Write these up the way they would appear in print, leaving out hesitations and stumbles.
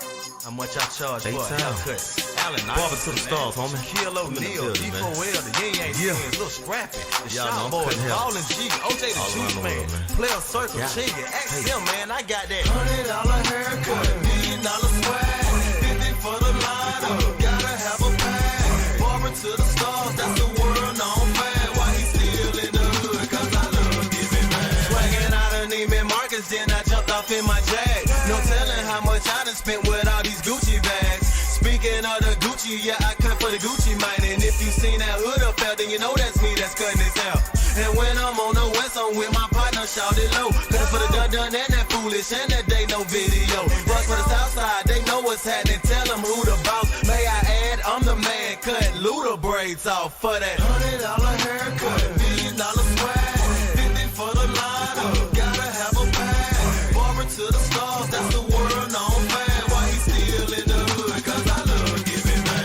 How much I charge for a Daytime. haircut? Allen Barber to the stars, homie. Shaquille O'Neal, building, man. D4L, the Yin Yang Yeah. Twins, Lil Scrappy, the Y'all know Shot I'm Boys, cutting hair. Ballin' G, OJ the All around Juice the Man, world, man. Player Circle, Yeah. Chingy, ask Hey. him, man, I got that $100 haircut, $1 million swag, 50 for the lineup, gotta have a bag, barber to the stars, that's the world known man, why he still in the hood, cause I love giving back, swagging out of Neiman Marcus, then I jumped off in my Jag, no telling how much I done spent with all these Gucci bags. Speaking of the Gucci, yeah, I cut for the Gucci mine. And if you seen that hood up there, then you know that's me that's cutting this out. And when I'm on the west, I'm with my partner, shout it low. Cause for the dun and that foolish, and that day no video. But for the south side, they know what's happening. Tell them who the boss. May I add, I'm the man, cut Luda braids off for that $100 haircut, $1 million swag, 50 for the lineup, gotta have a bag. Barber to the stars, that's the world known man. Why he still in the hood? Cause I love giving back.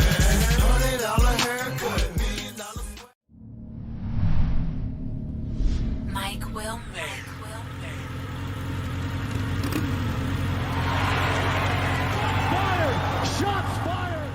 $100 haircut, $1 million swag. Mike Wilmer. Shots fired!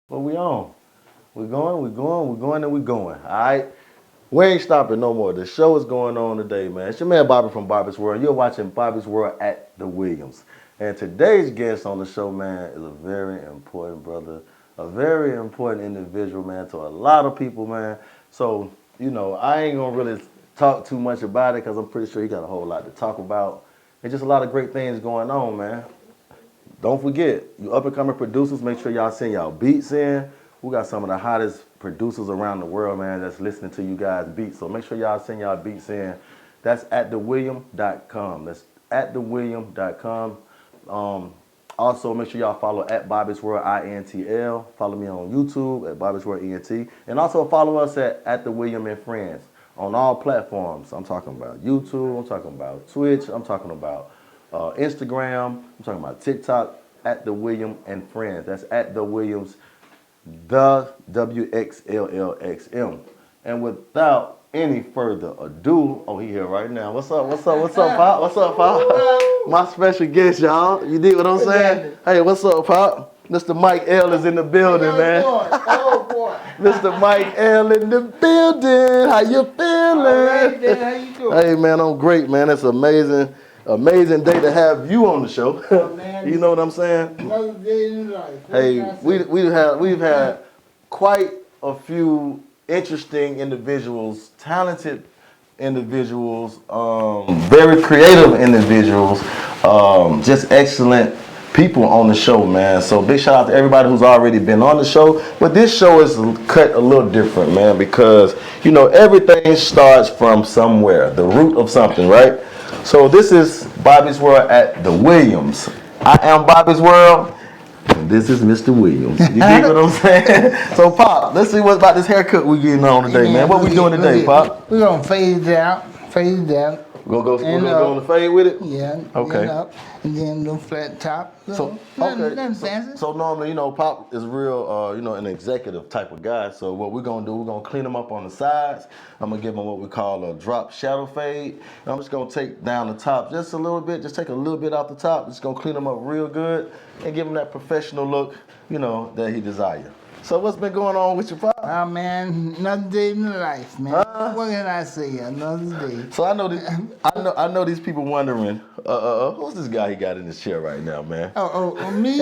What we on? We going, and we going. All right? We ain't stopping no more. The show is going on today, man. It's your man Bobby from Bobby's World. You're watching Bobby's World at the Williams. And today's guest on the show, man, is a very important brother, a very important individual, man, to a lot of people, man. So, you know, I ain't gonna really talk too much about it because I'm pretty sure he got a whole lot to talk about. And just a lot of great things going on, man. Don't forget, you up-and-coming producers, make sure y'all send y'all beats in. We got some of the hottest producers around the world, man, that's listening to you guys' beats. So make sure y'all send y'all beats in. That's at thewilliam.com. That's at thewilliam.com. Also, make sure y'all follow at Bobby's World INTL. Follow me on YouTube at Bobby's World ENT. And also follow us at The William and Friends on all platforms. I'm talking about YouTube. I'm talking about Twitch. I'm talking about Instagram. I'm talking about TikTok at The William and Friends. That's at The Williams, the WXLLXM. And without any further ado, oh, he here right now. What's up, Pop? What's up, Pop? My special guest, y'all. You dig what I'm saying? Hey, what's up, Pop? Mr. Mike L is in the building, man. Oh, boy. Mr. Mike L in the building. How you feeling? All right, then. How you doing? Hey, man, I'm great, man. It's amazing day to have you on the show. Oh, man. You know what I'm saying? Another day in life. Hey, we've had quite a few interesting individuals, talented individuals, very creative individuals, just excellent people on the show, man. So big shout out to everybody who's already been on the show. But this show is cut a little different, man, because, you know, everything starts from somewhere, the root of something, right? So this is Bobby's World at the Williams. I am Bobby's World. And this is Mr. Williams. You dig what I'm saying? So, Pop, let's see what's about this haircut we getting on today, man. What we doing today, Pop? We're going to fade it out. Fade it out. We're gonna go on the fade with it? Yeah. Okay. And up. And then the flat top. So, Nothing fancy. So normally, you know, Pop is real, you know, an executive type of guy. So what we're gonna do, we're gonna clean him up on the sides. I'm gonna give him what we call a drop shadow fade. And I'm just gonna take down the top just a little bit, just take a little bit off the top. Just gonna clean him up real good and give him that professional look, you know, that he desires. So what's been going on with your Pop? Oh, man, another day in the life, man. What can I say? Another day. So I know these people wondering, who's this guy he got in his chair right now, man? Me?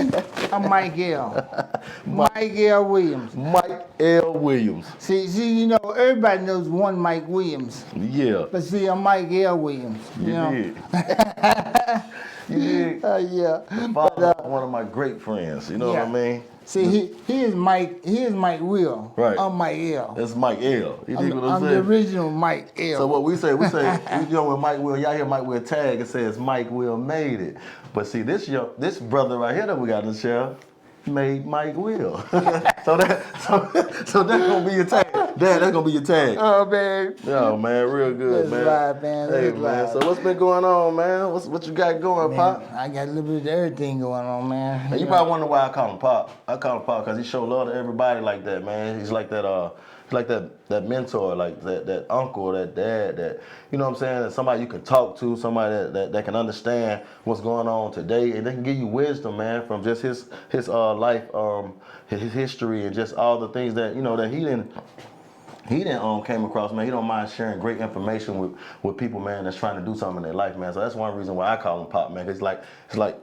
I'm Mike L. Mike L. Williams. Mike L. Williams. See, you know, everybody knows one Mike Williams. Yeah. But see, I'm Mike L. Williams. You know? did. You did. Yeah. Father, one of my great friends. You know what I mean? See, he is Mike Will. Right. I'm Mike L. That's Mike L. You dig what I'm I'm the saying? original Mike L. So what we say, you know, when Mike Will, y'all hear Mike Will tag, it says Mike Will made it. But see, this brother right here that we got in the show made Mike Will. so that's gonna be your tag. Dad, that's gonna be your tag. Oh, man. Yo, man, real good, That's man. live, man. Hey, That's man. live. So what's been going on, man? What you got going, Man, Pop? I got a little bit of everything going on, man. And you probably wonder why I call him Pop. I call him Pop because he show love to everybody like that, man. He's like that. He's like that mentor, like that uncle, that dad, that, you know what I'm saying, that somebody you can talk to, somebody that can understand what's going on today, and they can give you wisdom, man, from just his life, his history, and just all the things that, you know, that he didn't came across, man. He don't mind sharing great information with people, man, that's trying to do something in their life, man. So that's one reason why I call him Pop, man. 'Cause it's like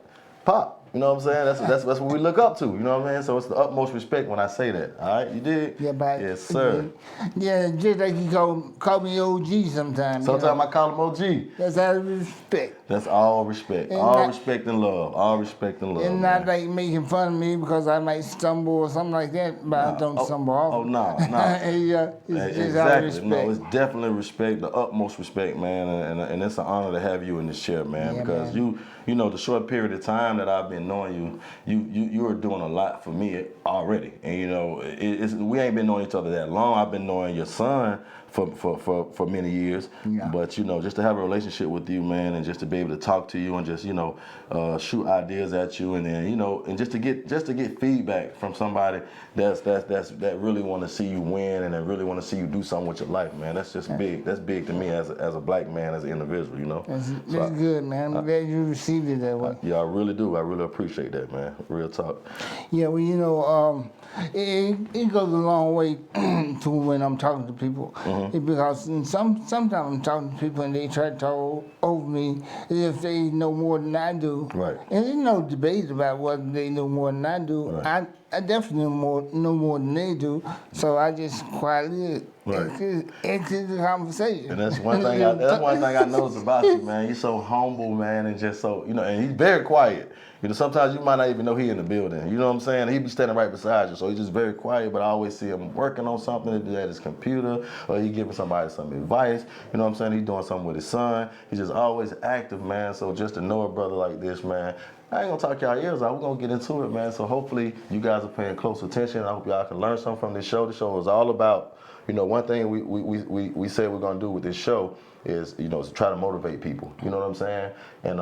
Pop. You know what I'm saying? That's what we look up to. You know what I mean? So it's the utmost respect when I say that. All right, you did? Yeah, but Yes, sir. Yeah, just like you call me OG sometimes. Sometimes I call him OG. That's out of respect. That's all respect. And All not- respect and love. All respect and love. And man. not like making fun of me because I might stumble or something like that, but I don't stumble off. Oh, no. Yeah, it's just out of Exactly. No, respect. it's definitely respect, the utmost respect, man, and it's an honor to have you in this chair, man, Yeah, because man. you know, the short period of time that I've been knowing you are doing a lot for me already, and you know, we ain't been knowing each other that long. I've been knowing your son for many years, Yeah. but you know, just to have a relationship with you, man, and just to be able to talk to you and just, you know, shoot ideas at you, and then, you know, and just to get feedback from somebody that really want to see you win and that really want to see you do something with your life, man. That's just big. That's big to me as a black man, as an individual, you know. That's So good, man. I'm glad you received it that way. yeah, I really do. I really appreciate that, man. Real talk. Yeah, well, you know, it goes a long way to when I'm talking to people, because sometimes I'm talking to people and they try to talk over me as if they know more than I do. Right. And there's no debate about whether they know more than I do. Right. I definitely know more than they do, so I just quietly exit the conversation. And that's one thing. That's one thing I notice about you, man. You're so humble, man, and just so, you know. And he's very quiet. You know, sometimes you might not even know he in the building. You know what I'm saying? He be standing right beside you, so he's just very quiet. But I always see him working on something at his computer, or he giving somebody some advice. You know what I'm saying? He's doing something with his son. He's just always active, man. So just to know a brother like this, man. I ain't gonna talk y'all ears out. We're gonna get into it, man. So hopefully you guys are paying close attention. I hope y'all can learn something from this show. The show is all about, you know, one thing we said we're gonna do with this show is, you know, to try to motivate people. You know what I'm saying? And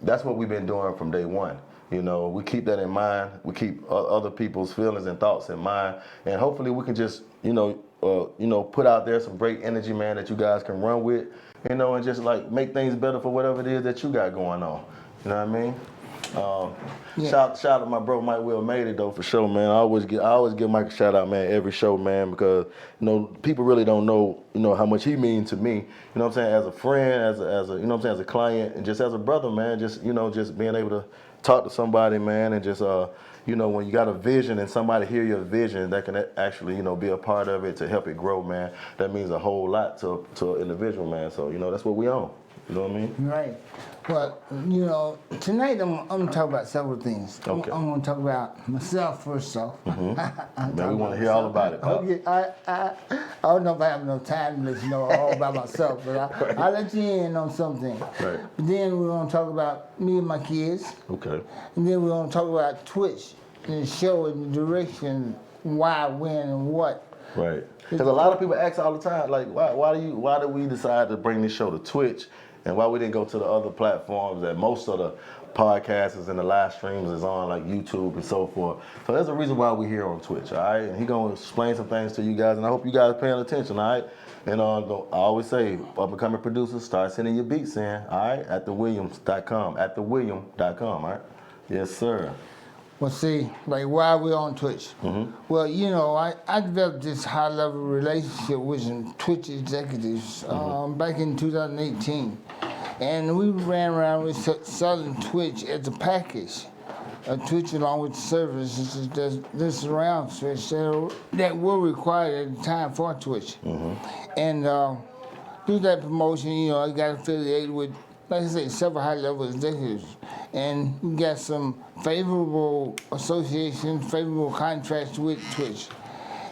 that's what we've been doing from day one. You know, we keep that in mind. We keep other people's feelings and thoughts in mind, and hopefully we can just, you know, put out there some great energy, man, that you guys can run with, you know, and just like make things better for whatever it is that you got going on. You know what I mean? Yeah. Shout out to my bro Mike Will made it though for sure, man. I always give Mike a shout out, man, every show, man, because people really don't know, how much he means to me. You know what I'm saying? As a friend, as a you know what I'm saying, as a client, and just as a brother, man. Just just being able to talk to somebody, man, and just when you got a vision and somebody hear your vision that can actually be a part of it to help it grow, man. That means a whole lot to an individual, man. So that's what we own. You know what I mean? Right. Well, tonight I'm going to talk about several things. Okay. I'm going to talk about myself first off. Man, we want to hear all about it, Pop. Okay, I don't know if I have no time to let you know all about myself, but I'll let you in on something. Right. But then we're going to talk about me and my kids. Okay. And then we're going to talk about Twitch and the show and the direction, why, when, and what. Right. Because a lot of people ask all the time, like, why did we decide to bring this show to Twitch, and why we didn't go to the other platforms that most of the podcasts and the live streams is on, like YouTube and so forth. So there's a reason why we're here on Twitch, all right? And he's going to explain some things to you guys, and I hope you guys are paying attention, all right? And I always say, up-and-coming producers, start sending your beats in, all right? At thewilliams.com, all right? Yes, sir. Well, see, like why we're on Twitch. Well, I developed this high-level relationship with some Twitch executives back in 2018. And we ran around with selling Twitch as a package. Twitch along with the services that surround Twitch that were required at the time for Twitch. And through that promotion, I got affiliated with, like I say, several high-level executives. And we got some favorable associations, favorable contracts with Twitch.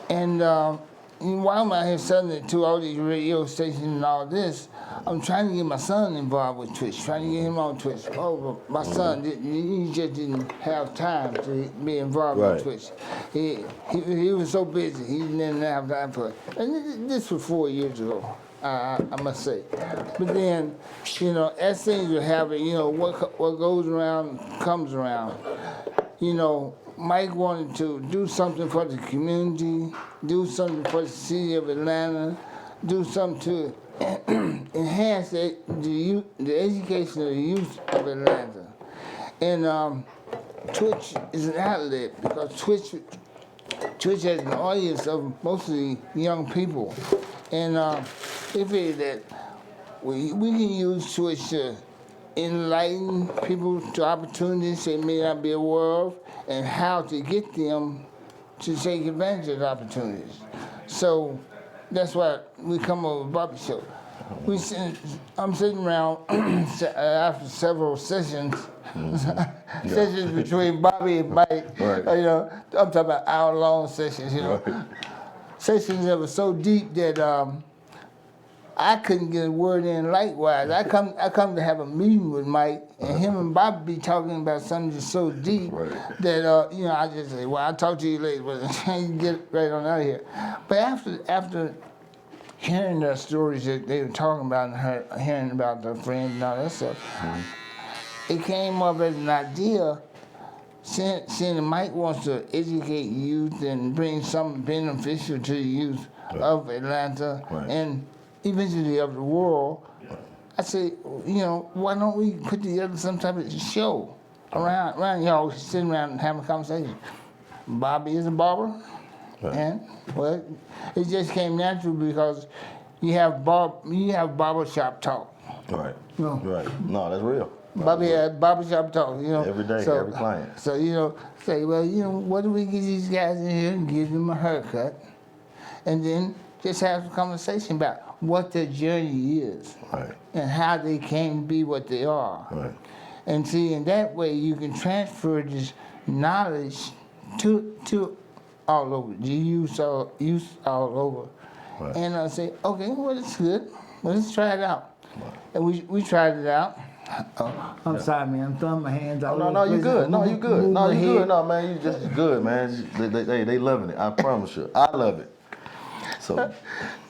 And while I'm out here selling it to all these radio stations and all this, I'm trying to get my son involved with Twitch, trying to get him on Twitch. Oh, my son, he just didn't have time to be involved with Twitch. He was so busy, he didn't have time for it. And this was 4 years ago. I must say. But then, as things are happening, what goes around comes around. Mike wanted to do something for the community, do something for the city of Atlanta, do something to enhance the education of the youth of Atlanta. And Twitch is an outlet because Twitch has an audience of mostly young people. And they figured that we can use Twitch to enlighten people to opportunities they may not be aware of and how to get them to take advantage of the opportunities. So that's why we come up with Bobby Show. I'm sitting around after several sessions, sessions between Bobby and Mike. Right. I'm talking about hour-long sessions. Right. Sessions that were so deep that I couldn't get a word in. Likewise, I come to have a meeting with Mike, and him and Bobby be talking about something just so deep that I just say, "Well, I'll talk to you later," but I can get right on out of here. But after hearing the stories that they were talking about and hearing about their friends and all that stuff, it came up as an idea. Seeing that Mike wants to educate youth and bring something beneficial to the youth of Atlanta and eventually of the world, I said, why don't we put together some type of show around y'all sitting around and having a conversation. Bobby is a barber, and it just came natural because you have barbershop talk. Right. Right. No, that's real. Bobby had barbershop talk, Every day, every client. So, say, well, what do we get these guys in here and give them a haircut? And then just have a conversation about what their journey is. Right. And how they came to be what they are. Right. And see, in that way, you can transfer this knowledge to all over, the youth all over. Right. And I say, okay, well, it's good. Well, let's try it out. Right. And we tried it out. Oh, I'm sorry, man. I'm throwing my hands out. No, you good. No, you good. No, you good. No, man, you just good, man. They loving it. I promise you. I love it. So,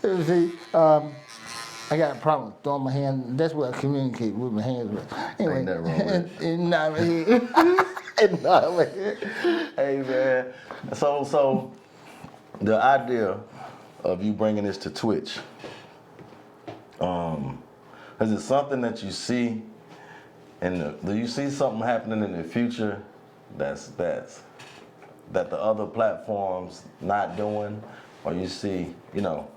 see, I got a problem throwing my hands. That's what I communicate with my hands with. Anyway, ain't that wrong with it? Not here. Hey, man. So the idea of you bringing this to Twitch, is it something that you see And do you see something happening in the future that the other platforms not doing, or you see, you know?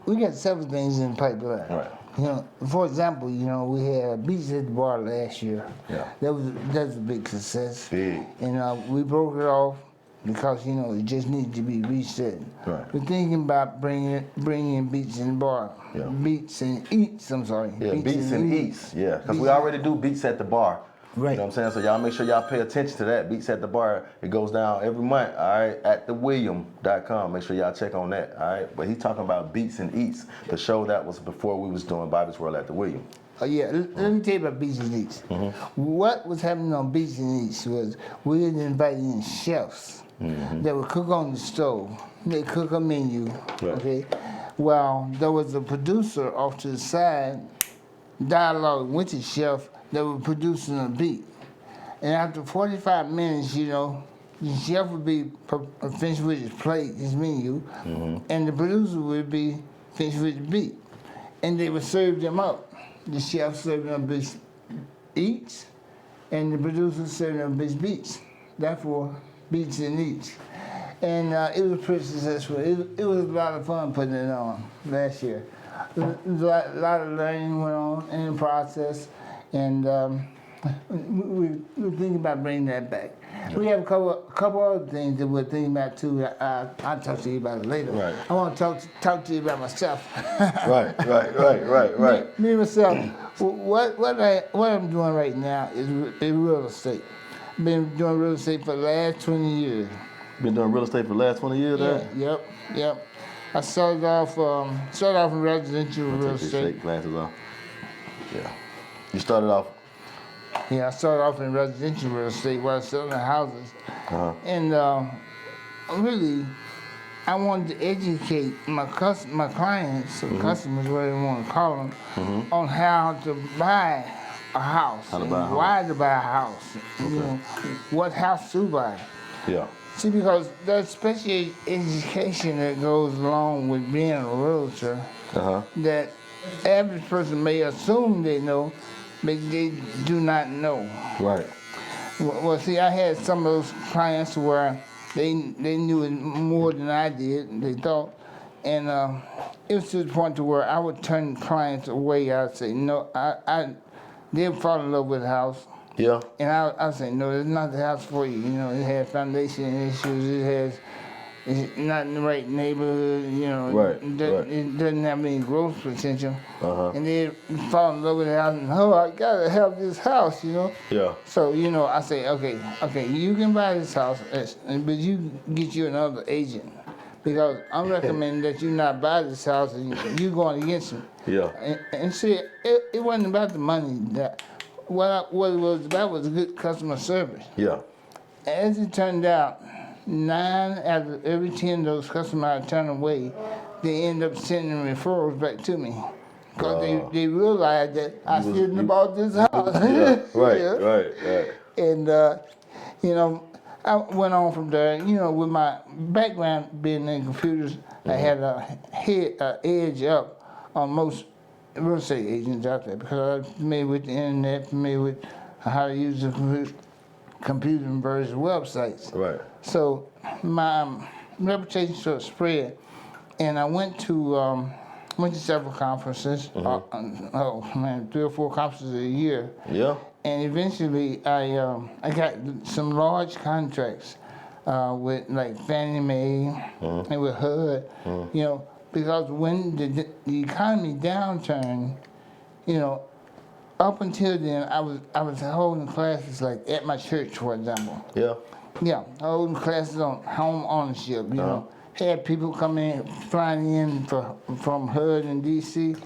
We got several things in the pipeline. Right. You know, for example, you know, we had Beats at the Bar last year. Yeah. That's a big success. Big. And we broke it off because, you know, it just needed to be reset. Right. We're thinking about bringing Beats in the Bar. Yeah. Beats and Eats, I'm sorry. Yeah, Beats and Eats. Yeah, because we Beats- already do Beats at the Bar. Right. You know what I'm saying? So y'all make sure y'all pay attention to that. Beats at the Bar. It goes down every month, all right, at thewilliam.com. Make sure y'all check on that, all right? But he's talking about Beats and Eats, the show that was before we was doing Bobby's World at the William. Oh yeah, let me tell you about Beats and Eats. Mm-hmm. What was happening on Beats and Eats was we had invited in chefs Mm-hmm. that would cook on the stove. They cook a menu, Right. okay? Well, there was a producer off to the side, dialogue with the chef that was producing a beat. And after 45 minutes, you know, the chef would be finished with his plate, his menu, and the producer would be finished with the beat. And they would serve them up. The chef served them his eats, and the producer served them his beats. Therefore, Beats and Eats. And it was pretty successful. It was a lot of fun putting it on last year. A lot of learning went on in the process, and we're thinking about bringing that back. We have a couple other things that we're thinking about too. I'll talk to you about it later. Right. I want to talk to you about myself. Right. Me myself. What I'm doing right now is real estate. Been doing real estate for the last 20 years. Been doing real estate for the last 20 years, Yeah, yep. I started off in residential real Take your estate. shake glasses off. Yeah. You started off. Yeah, I started off in residential real estate where I was selling houses. Uh-huh. And really, I wanted to educate my clients, or customers, whatever you want to call them, on how to buy a house, How to and buy a house. why to buy a house, you know, what house to buy. Yeah. See, because there's special education that goes along with being a realtor Uh-huh. that average person may assume they know, but they do not know. Right. Well, see, I had some of those clients where they knew it more than I did, they thought, and it was to the point to where I would turn clients away. I'd say, no, they'd fall in love with the house. Yeah. And I say, no, it's not the house for you. You know, it has foundation issues. It's not in the right neighborhood. You know, Right, it doesn't have any growth potential. Uh-huh. And they fall in love with the house, and I gotta have this house. You know. Yeah. So you know, I say, okay, you can buy this house, but you get you another agent, because I'm recommending that you not buy this house, and you going against me. Yeah. And see, it wasn't about the money. That what it was about was good customer service. Yeah. As it turned out, 9 out of every 10 of those customers I turned away, they end up sending referrals back to me. Because they realized that I shouldn't have bought this house. Yeah. Right. Yeah. Right. And, you know, I went on from there. You know, with my background being in computers, I had a edge up on most real estate agents out there, because I was familiar with the internet, familiar with how to use the computer and various websites. Right. So my reputation sort of spread, and I went to several conferences. 3 or 4 conferences a year. Yeah. And eventually, I got some large contracts with like Fannie Mae and with HUD, you know, because when the economy downturned, you know, up until then, I was holding classes like at my church, for example. Yeah. Yeah, holding classes on home ownership. You know, had people come in, flying in from HUD and DC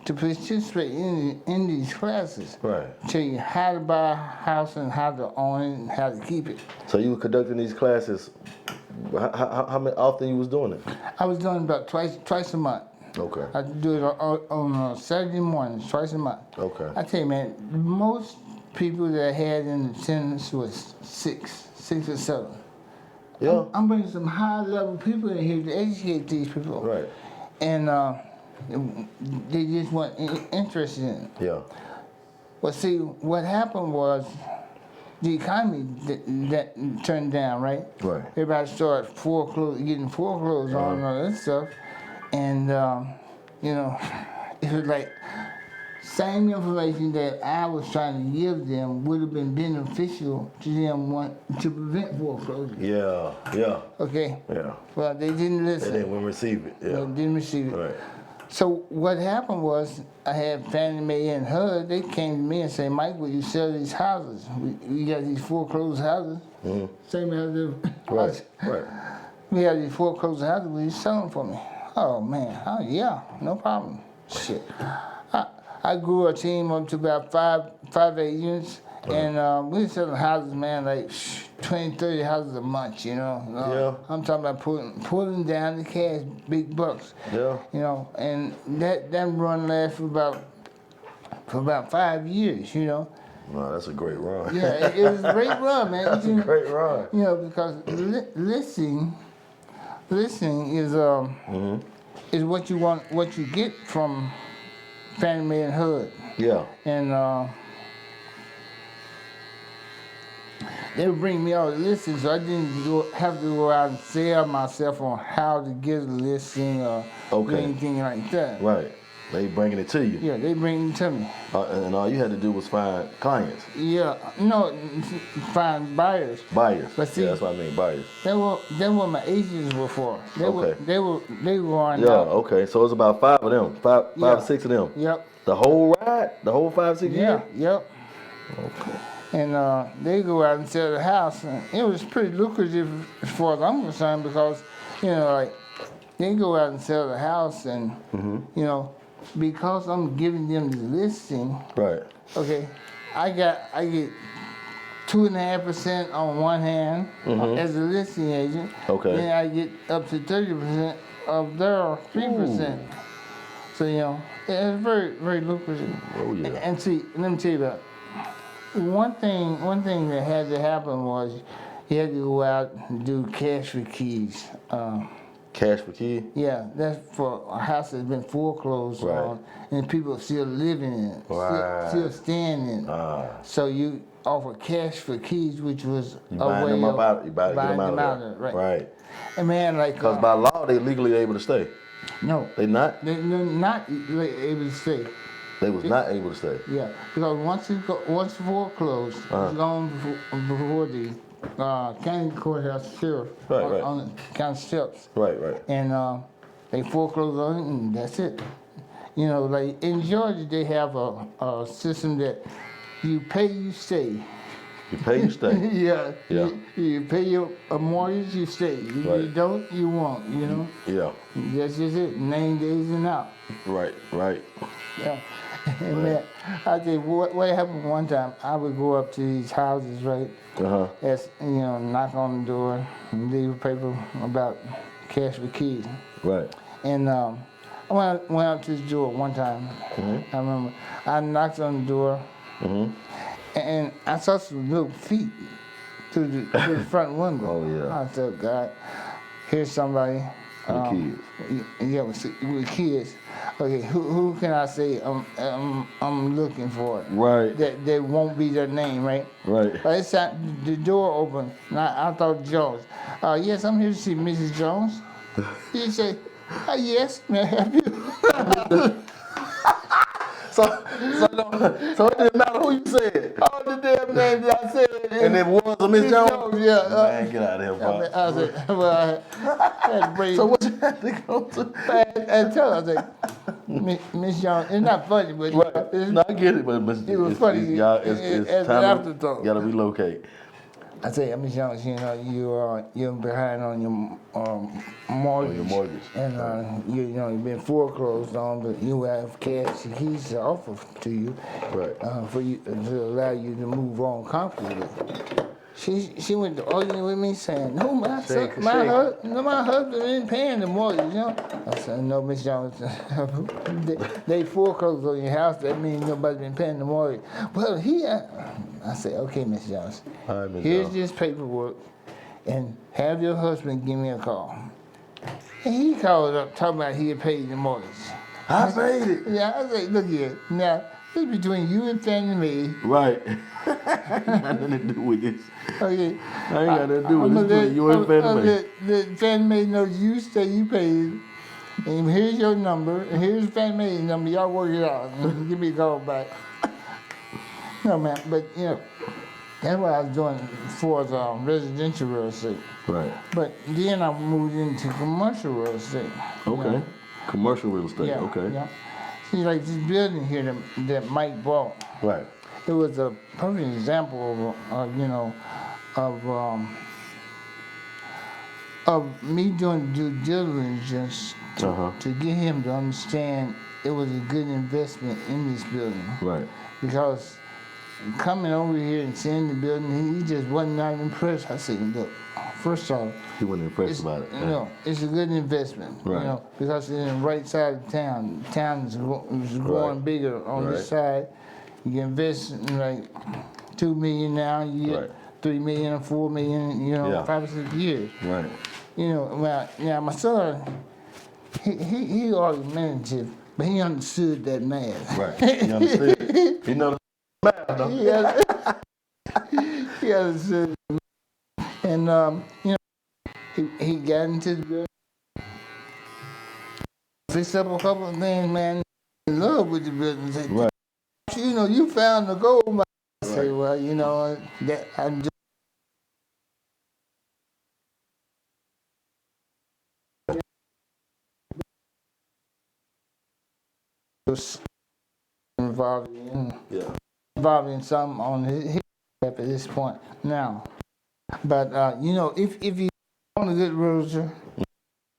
to participate in these classes. Right. Tell you how to buy a house and how to own it and how to keep it. So you were conducting these classes. How many often you was doing it? I was doing about twice a month. Okay. I do it on Saturday mornings, twice a month. Okay. I tell you, man, most people that I had in attendance was 6 or 7. Yeah. I'm bringing some high-level people in here to educate these people. Right. And they just weren't interested in it. Yeah. Well, see, what happened was the economy that turned down, right? Right. Everybody started getting foreclosed on and all that stuff, and you know, it was like same information that I was trying to give them would have been beneficial to them to prevent foreclosure. Yeah. Okay. Yeah. Well, they didn't They listen. didn't receive it. They Yeah. didn't receive it. Right. So what happened was I had Fannie Mae and HUD. They came to me and said, "Mike, will you sell these houses? We got these foreclosed houses. Same as the Right. Right. we have these foreclosed houses. Will you sell them for me?" Oh man, oh yeah, no problem. Shit. I grew a team up to about five agents, and we were selling houses, man, like 20, 30 houses a month, you know. Yeah. I'm talking about pulling down the cash, big bucks. Yeah. You know, and that run lasted for about 5 years, you know. No, that's a great run. Yeah, it was a great run, man. That's a great run. You know, because listening is what you want, what you get from Fannie Mae and HUD. Yeah. And they would bring me all the listings, so I didn't have to go out and sell myself on how to get a listing or Okay. anything like that. Right. They bringing it to you. Yeah, they bring it to me. And all you had to do was find clients, Yeah, no, find buyers. buyers. But see- yeah, that's what I mean, buyers. That's what my agents were for. They Okay. were on Yeah, out. okay. So it's about 5 of them, five Yeah. or 6 of them. Yep. The whole ride, the whole 5, 6 Yeah. years. Yep. Okay. And they go out and sell the house, and it was pretty lucrative as far as I'm concerned because, you know, like they go out and sell the house, and you know, because I'm giving them the listing, Right. okay, I get 2.5% on one hand as a listing agent. Okay. Then I get up to 30% of their 3%. So you know, it's very, very lucrative. Oh, yeah. And see, let me tell you about one thing that had to happen was you had to go out and do cash for keys. Cash for key. Yeah, that's for a house that's been foreclosed Right. on, and people still living in it, Right. still staying in it. So you offer cash for keys, which was You a buying way them of up out. You buying buying them out them of there. right? Right. And man, like Because by law they legally able to stay. no, They not. they're not able to stay. They was not able to stay. Yeah, because once foreclosed, it's gone before the county courthouse sheriff Right. on the county steps, Right. Right. and they foreclose on it, and that's it. You know, like in Georgia, they have a system that you pay, you stay. You pay, you stay. Yeah, Yeah. You pay a mortgage, you stay. You Right. don't, you won't. You know, Yeah. that's just it. 9 days and out. Right. Right. Yeah. And then I think what happened one time, I would go up to these houses, right? As you know, knock on the door, and leave a paper about cash for keys. Right. And I went up to the door one time. I remember I knocked on the door, and I saw some little feet through the front window. Oh, yeah. I said, God, here's somebody. With kids. Yeah, with kids. Okay, who can I say I'm looking for? Right. That won't be their name, right? Right. But it's time the door opened, and I thought Jones. Yes, I'm here to see Mrs. Jones. He said, yes, may I help you? So it didn't matter who you said. All the damn names I said. And it was a Miss Jones? Yeah. Man, get out of here, Bob. I said, well, I had to bring. So what you had to go to? I tell her, I was like, Miss Jones, it's not funny, but Right. it's, No, I get it, but It was funny. It's As an time afterthought. to, gotta relocate. I say, Miss Jones, you know, you're behind on your mortgage. On your mortgage. And you've been foreclosed on, but you have cash and keys to offer to you, Right. for you to allow you to move on comfortably. She went to arguing with me, saying, "No, my husband ain't paying the mortgage." You know, I said, "No, Miss Jones, they foreclosed on your house. That means nobody's been paying the mortgage." Well, I said, "Okay, Miss Jones, All right, Miss here's Jones. this paperwork, and have your husband give me a call." And he called up talking about he had paid the mortgage. I paid it. Yeah, I said, "Look here, now It's between you and Fannie Mae. Right. Ain't got nothing to do with this. Okay. I ain't got nothing to do with this. Between you and Fannie Mae. Let Fannie Mae know you say you paid. And here's your number, and here's Fannie Mae's number. Y'all work it out. And give me a call back. No, man, but you know, that's what I was doing for the residential real estate. Right. But then I moved into commercial real estate. you Okay. know. Commercial real estate. Yeah. Okay. Yeah. See, like this building here that Mike bought, Right. it was a perfect example of me doing due diligence to get him to understand it was a good investment in this building. Right. Because coming over here and seeing the building, he just wasn't not impressed. I said, look, first off, He wasn't impressed it's, about it. you know, it's a good investment. Right. You know, because it's in the right side of town. Town is growing Right. bigger on Right. this side. You can invest in like $2 million now. You get Right. $3 million or $4 million. You know, Yeah. 5 or 6 years. Right. You know, well, now my son, he argumentative, but he understood that math. Right. You understood? He knows math, though. He understood. And you know, he got into the building, fixed up a couple of things, man. In love with the building. Said, Right. You know, you found the gold mine. I say, well, you know, that I'm just involved in something on his at this point now. But you know, if you own a good realtor,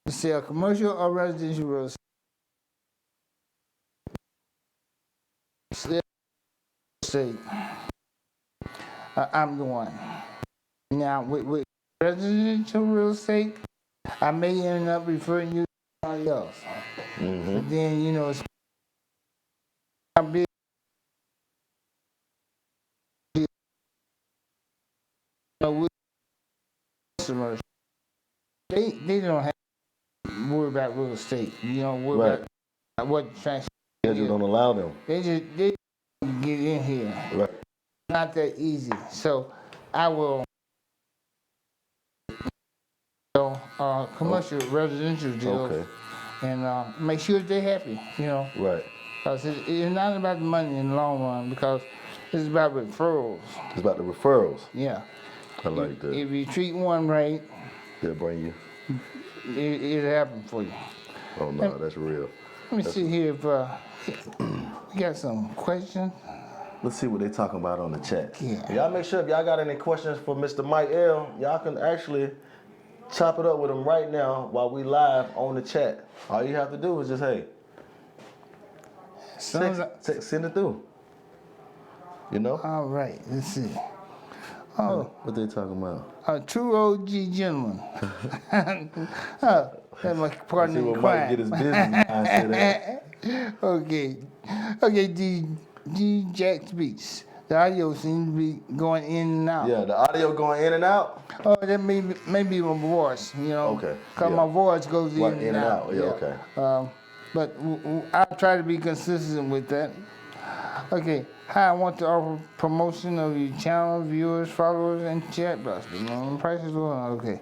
sell commercial or residential real estate, I'm the one. Now with residential real estate, I may end up referring you to somebody else. But then you know, it's big. Customers, they don't have to worry about real estate. You know, worry about what transaction. They just don't allow them. They just get in here. Right. Not that easy. So I will commercial residential deals Okay. and make sure they're happy. You know, Right. because it's not about the money in the long run. Because it's about referrals. It's about the referrals. Yeah. I like that. If you treat one right, They'll bring you. it'll happen for you. Oh no, that's real. Let me see here if we got some questions. Let's see what they talking about on the chat. Yeah. Y'all make sure if y'all got any questions for Mr. Mike L, y'all can actually chop it up with him right now while we live on the chat. All you have to do is just, hey, send it through. You know? All right, let's see. Oh, What they talking about? a true OG gentleman. That's my partner See in what Mike crime. get his business mindset at. Okay, D Jack Beats. The audio seems to be going in and out. Yeah, the audio going in and out. Oh, that may be my voice, you know. Okay, Because yeah. my voice goes Right, in and out. Yeah, okay. But I try to be consistent with that. Okay, hi, I want to offer promotion of your channel, viewers, followers, and chat box. You know, the price is low. Okay,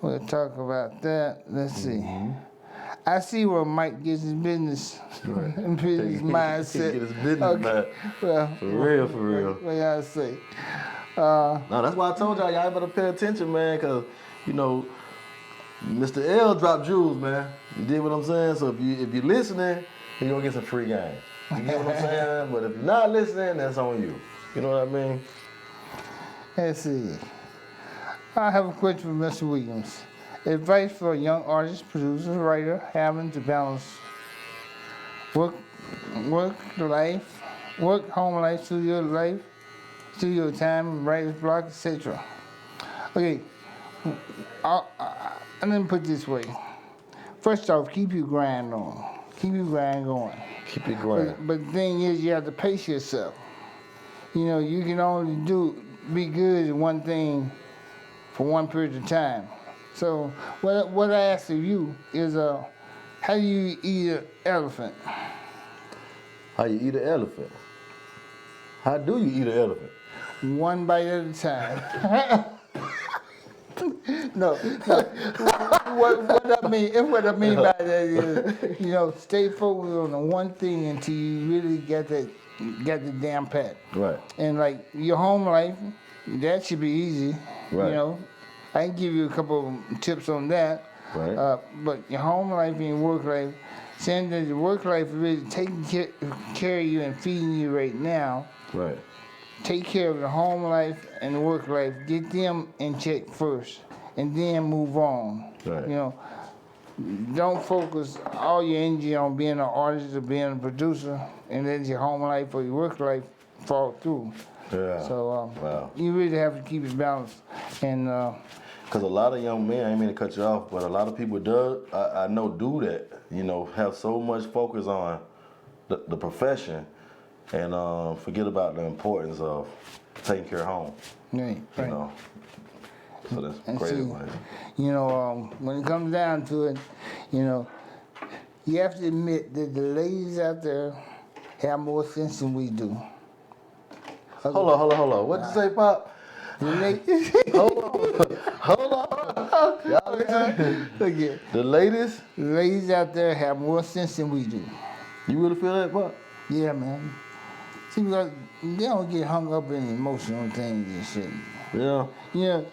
we'll talk about that. Let's see. I see where Mike gets his business, business mindset. Get his business back. Well, For real. what y'all say? No, that's why I told y'all better pay attention, man, because, you know, Mr. L dropped jewels, man. You did what I'm saying? So if you're listening, you're going to get some free game. You get what I'm saying? But if you're not listening, that's on you. You know what I mean? Let's see. I have a question for Mr. Williams. Advice for a young artist, producer, writer having to balance work, home life, studio time, writer's block, etc. Okay, let me put it this way. First off, keep your grind on. Keep your grind going. Keep it going. But the thing is, you have to pace yourself. You know, you can only be good at one thing for one period of time. So what I ask of you is, how do you eat an elephant? How you eat an elephant? How do you eat an elephant? One bite at a time. No. What I mean by that is, stay focused on the one thing until you really get the damn pat. Right. And like your home life, that should be easy. Right. I can give you a couple of tips on that. Right. But your home life and your work life, saying that your work life is really taking care of you and feeding you right now. Right. Take care of the home life and the work life. Get them in check first, and then move on. Right. Don't focus all your energy on being an artist or being a producer, and let your home life or your work life fall through. Yeah. So wow. you really have to keep it balanced. And Because a lot of young men, I ain't mean to cut you off, but a lot of people I know do that. Have so much focus on the profession and forget about the importance of taking care of home. right. So that's And great see, advice. when it comes down to it, you have to admit that the ladies out there have more sense than we do. Hold on. What'd you say, Pop? The ladies, Hold on. Y'all listen. look here, The ladies, the ladies out there have more sense than we do. you really feel that, Pop? Yeah, man. See, because they don't get hung up in emotional things and shit. Yeah.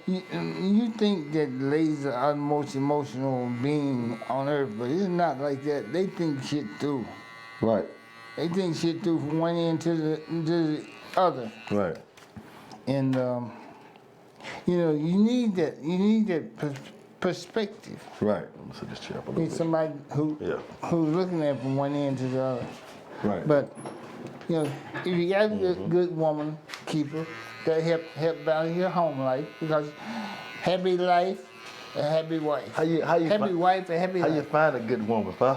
You think that ladies are the most emotional being on earth, but it's not like that. They think shit through. Right. They think shit through from one end to the other. Right. And you need that. You need that perspective. Right. I'm gonna sit this chair up a little Need bit. somebody who's looking at it from one end to the other. Right. But if you got a good woman keeper, that help balance your home life, because happy life, a happy wife. How you happy fi- wife, a happy How you life. find a good woman, Pop?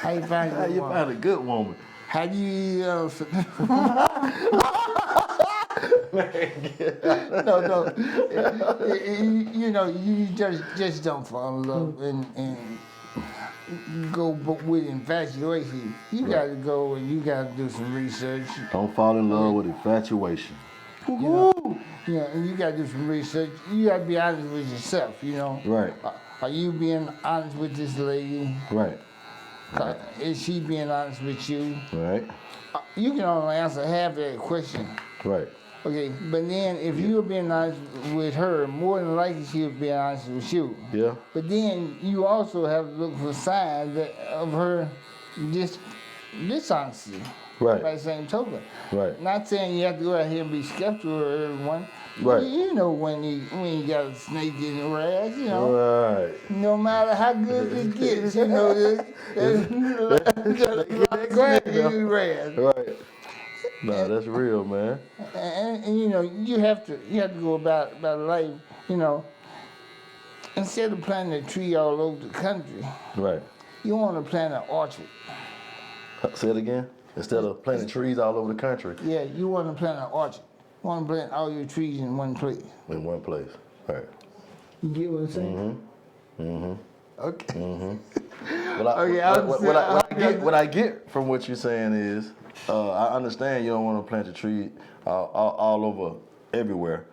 How you find a How good you woman? find a good woman? How do you no. You just don't fall in love and go with infatuation. You got to go and you got to do some research. Don't fall in love with infatuation. And you got to do some research. You got to be honest with yourself. Right. Are you being honest with this lady? Right. Is she being honest with you? Right. You can only answer half that question. Right. Okay, but then if you're being honest with her, more than likely she'll be honest with you. Yeah. But then you also have to look for signs of her dishonesty. Right. By the same token. Right. Not saying you have to go out here and be skeptical of everyone. Right. You know when you got a snake in the grass, Right. no matter how good it gets, that grass in the grass. Right. No, that's real, man. And you have to go about life, instead of planting a tree all over the country, Right. you want to plant an orchard. Say it again. Instead of planting trees all over the country. Yeah, you want to plant an orchard. You want to plant all your trees in one place. In one place. Right. You get what I'm saying? Okay. Okay, What I get from what you're saying is, I understand you don't want to plant a tree all over everywhere.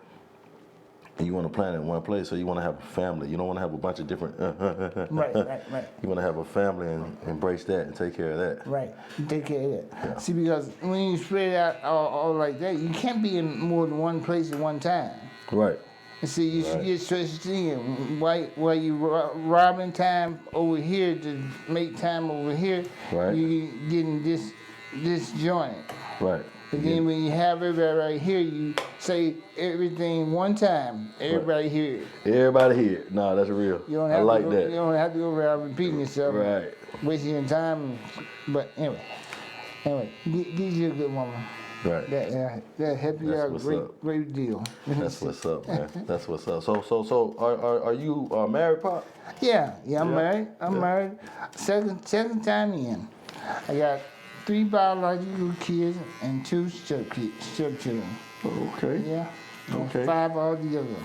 And you want to plant it in one place, so you want to have a family. You don't want to have a bunch of different. Right. You want to have a family and embrace that and take care of that. Right. You take care of that. Yeah. See, because when you spread it out all like that, you can't be in more than one place at one time. Right. And see, you should get stretched thin. While you robbing time over here to make time over here, Right. you getting disjointed. Right. But then when you have everybody right here, you say everything one time. Everybody here. Everybody here. No, that's real. You don't I have like to that. You don't have to go around repeating yourself. Right. Wasting your time. But anyway, get you a good woman. Right. That help you That's out what's great, up. great deal. That's what's up, man. That's what's up. So are you married, Pop? Yeah, I'm Yeah. married. I'm married. Second time in. I got 3 biological kids and 2 stepchildren. Okay. Yeah. Okay. 5 altogether.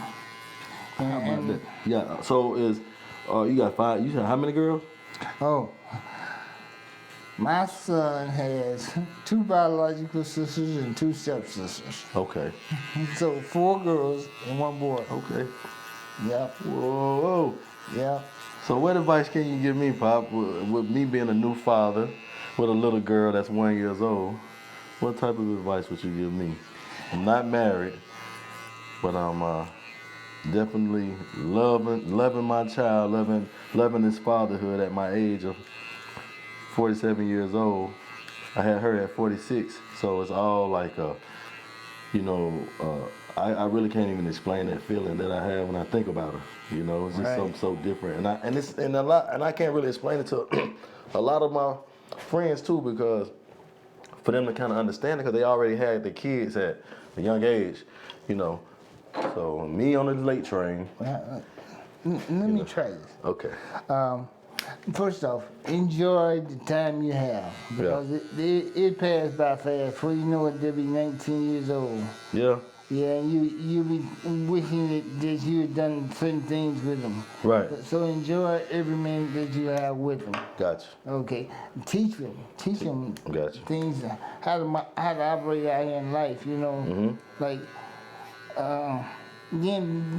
How about that? Yeah. So you got 5? You said how many girls? Oh, My son has 2 biological sisters and 2 stepsisters. Okay. So 4 girls and 1 boy. Okay. Yep, Whoa. yep. So what advice can you give me, Pop, with me being a new father with a little girl that's 1 year old? What type of advice would you give me? I'm not married, but I'm definitely loving my child, loving his fatherhood at my age of 47 years old. I had her at 46, so it's all like I really can't even explain that feeling that I have when I think about her. You know, it's just Right. something so different, and I can't really explain it to a lot of my friends too, because for them to kind of understand it, because they already had the kids at a young age, you know. So me on the late train. Let me try this. Okay. First off, enjoy the time you have because it passed by fast. Before you know it, they'll be 19 years old. Yeah. Yeah, and you'll be wishing that you had done certain things with them. Right. So enjoy every minute that you have with them. Gotcha. Okay, teach them Gotcha. things how to operate out here in life. You know, Mm-hmm. like then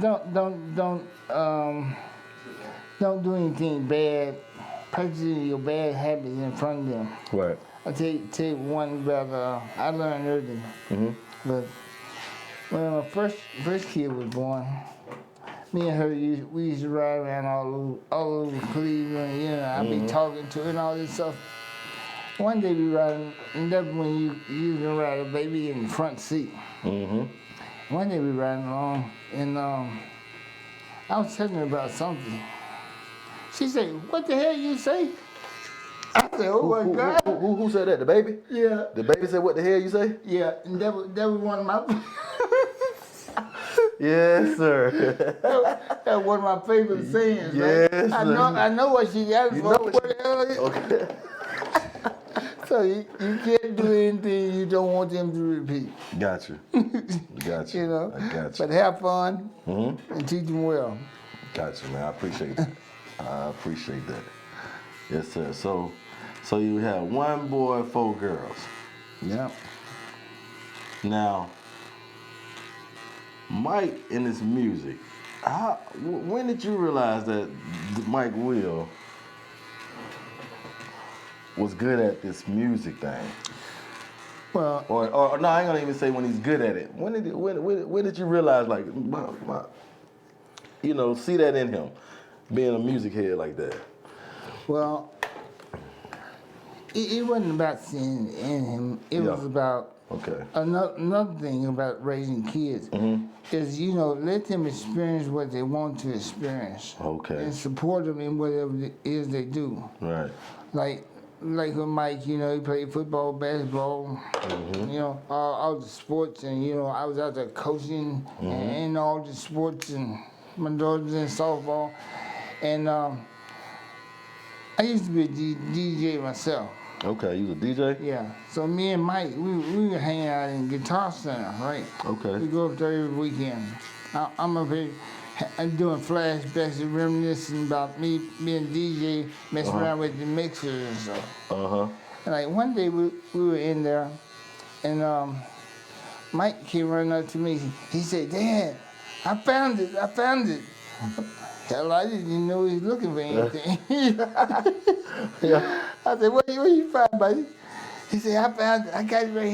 don't do anything bad. Practicing your bad habits in front of them. Right. I tell you one about I learned early, but when my first kid was born, me and her we used to ride around all over Cleveland. You know, I'd be talking to her and all this stuff. One day we riding, and that's when you can ride a baby in the front seat. Mm-hmm. One day we riding along, and I was telling her about something. She said, "What the hell you say?" I said, "Oh my God." Who said that? The baby? Yeah. The baby said, "What the hell you say?" Yeah, and that was one of my Yes, sir. that was one of my favorite sayings. Yes, Right? sir. I know what she got it You for. know what What the hell is- Okay. So you can't do anything you don't want them to repeat. Got you. Got you. You know. I got you. But have fun Mm-hmm. and teach them well. Got you, man. I appreciate that. I appreciate that. Yes, sir. So you have 1 boy, 4 girls. Yeah. Now, Mike and his music. When did you realize that Mike Will was good at this music thing? Well, Or no, I ain't gonna even say when he's good at it. When did you realize, like, see that in him, being a music head like that? well, it wasn't about seeing it in him. It was about Okay. another thing about raising kids is let them experience what they want to experience. Okay. And support them in whatever it is they do. Right. Like with Mike, he played football, basketball, all the sports, and I was out there coaching and all the sports, and my daughter's in softball, and I used to be a DJ myself. Okay. You was a DJ? Yeah. So me and Mike, we would hang out in Guitar Center, right? Okay. We go up there every weekend. I'm up here doing flashbacks and reminiscing about me being DJ, messing around with the mixers and stuff. Uh-huh. And like one day we were in there, and Mike came running up to me. He said, "Dad, I found it. Hell, I didn't even know he was looking for anything. Yeah. I said, what you find, buddy? He said, I found it. I got it right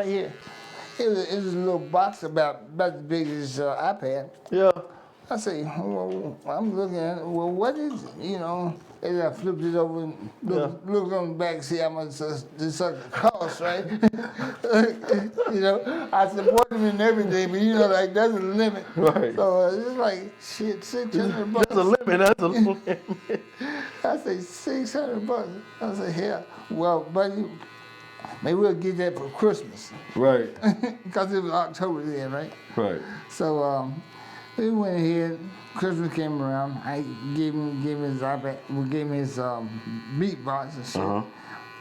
here. It was a little box about as big as iPad. Yeah. I say, well, I'm looking at it. Well, what is it? And I flipped it over and looked on the back, see how much this sucker costs, right? I support him in everything, but that's a limit. Right. So it's like, shit, $600. That's a limit. That's a limit. I say $600. I say, yeah. Well, buddy, maybe we'll get that for Christmas. Right. Because it was October then, right? Right. So we went ahead. Christmas came around. I gave him his iPad. We gave him his beatbox and shit. Uh-huh.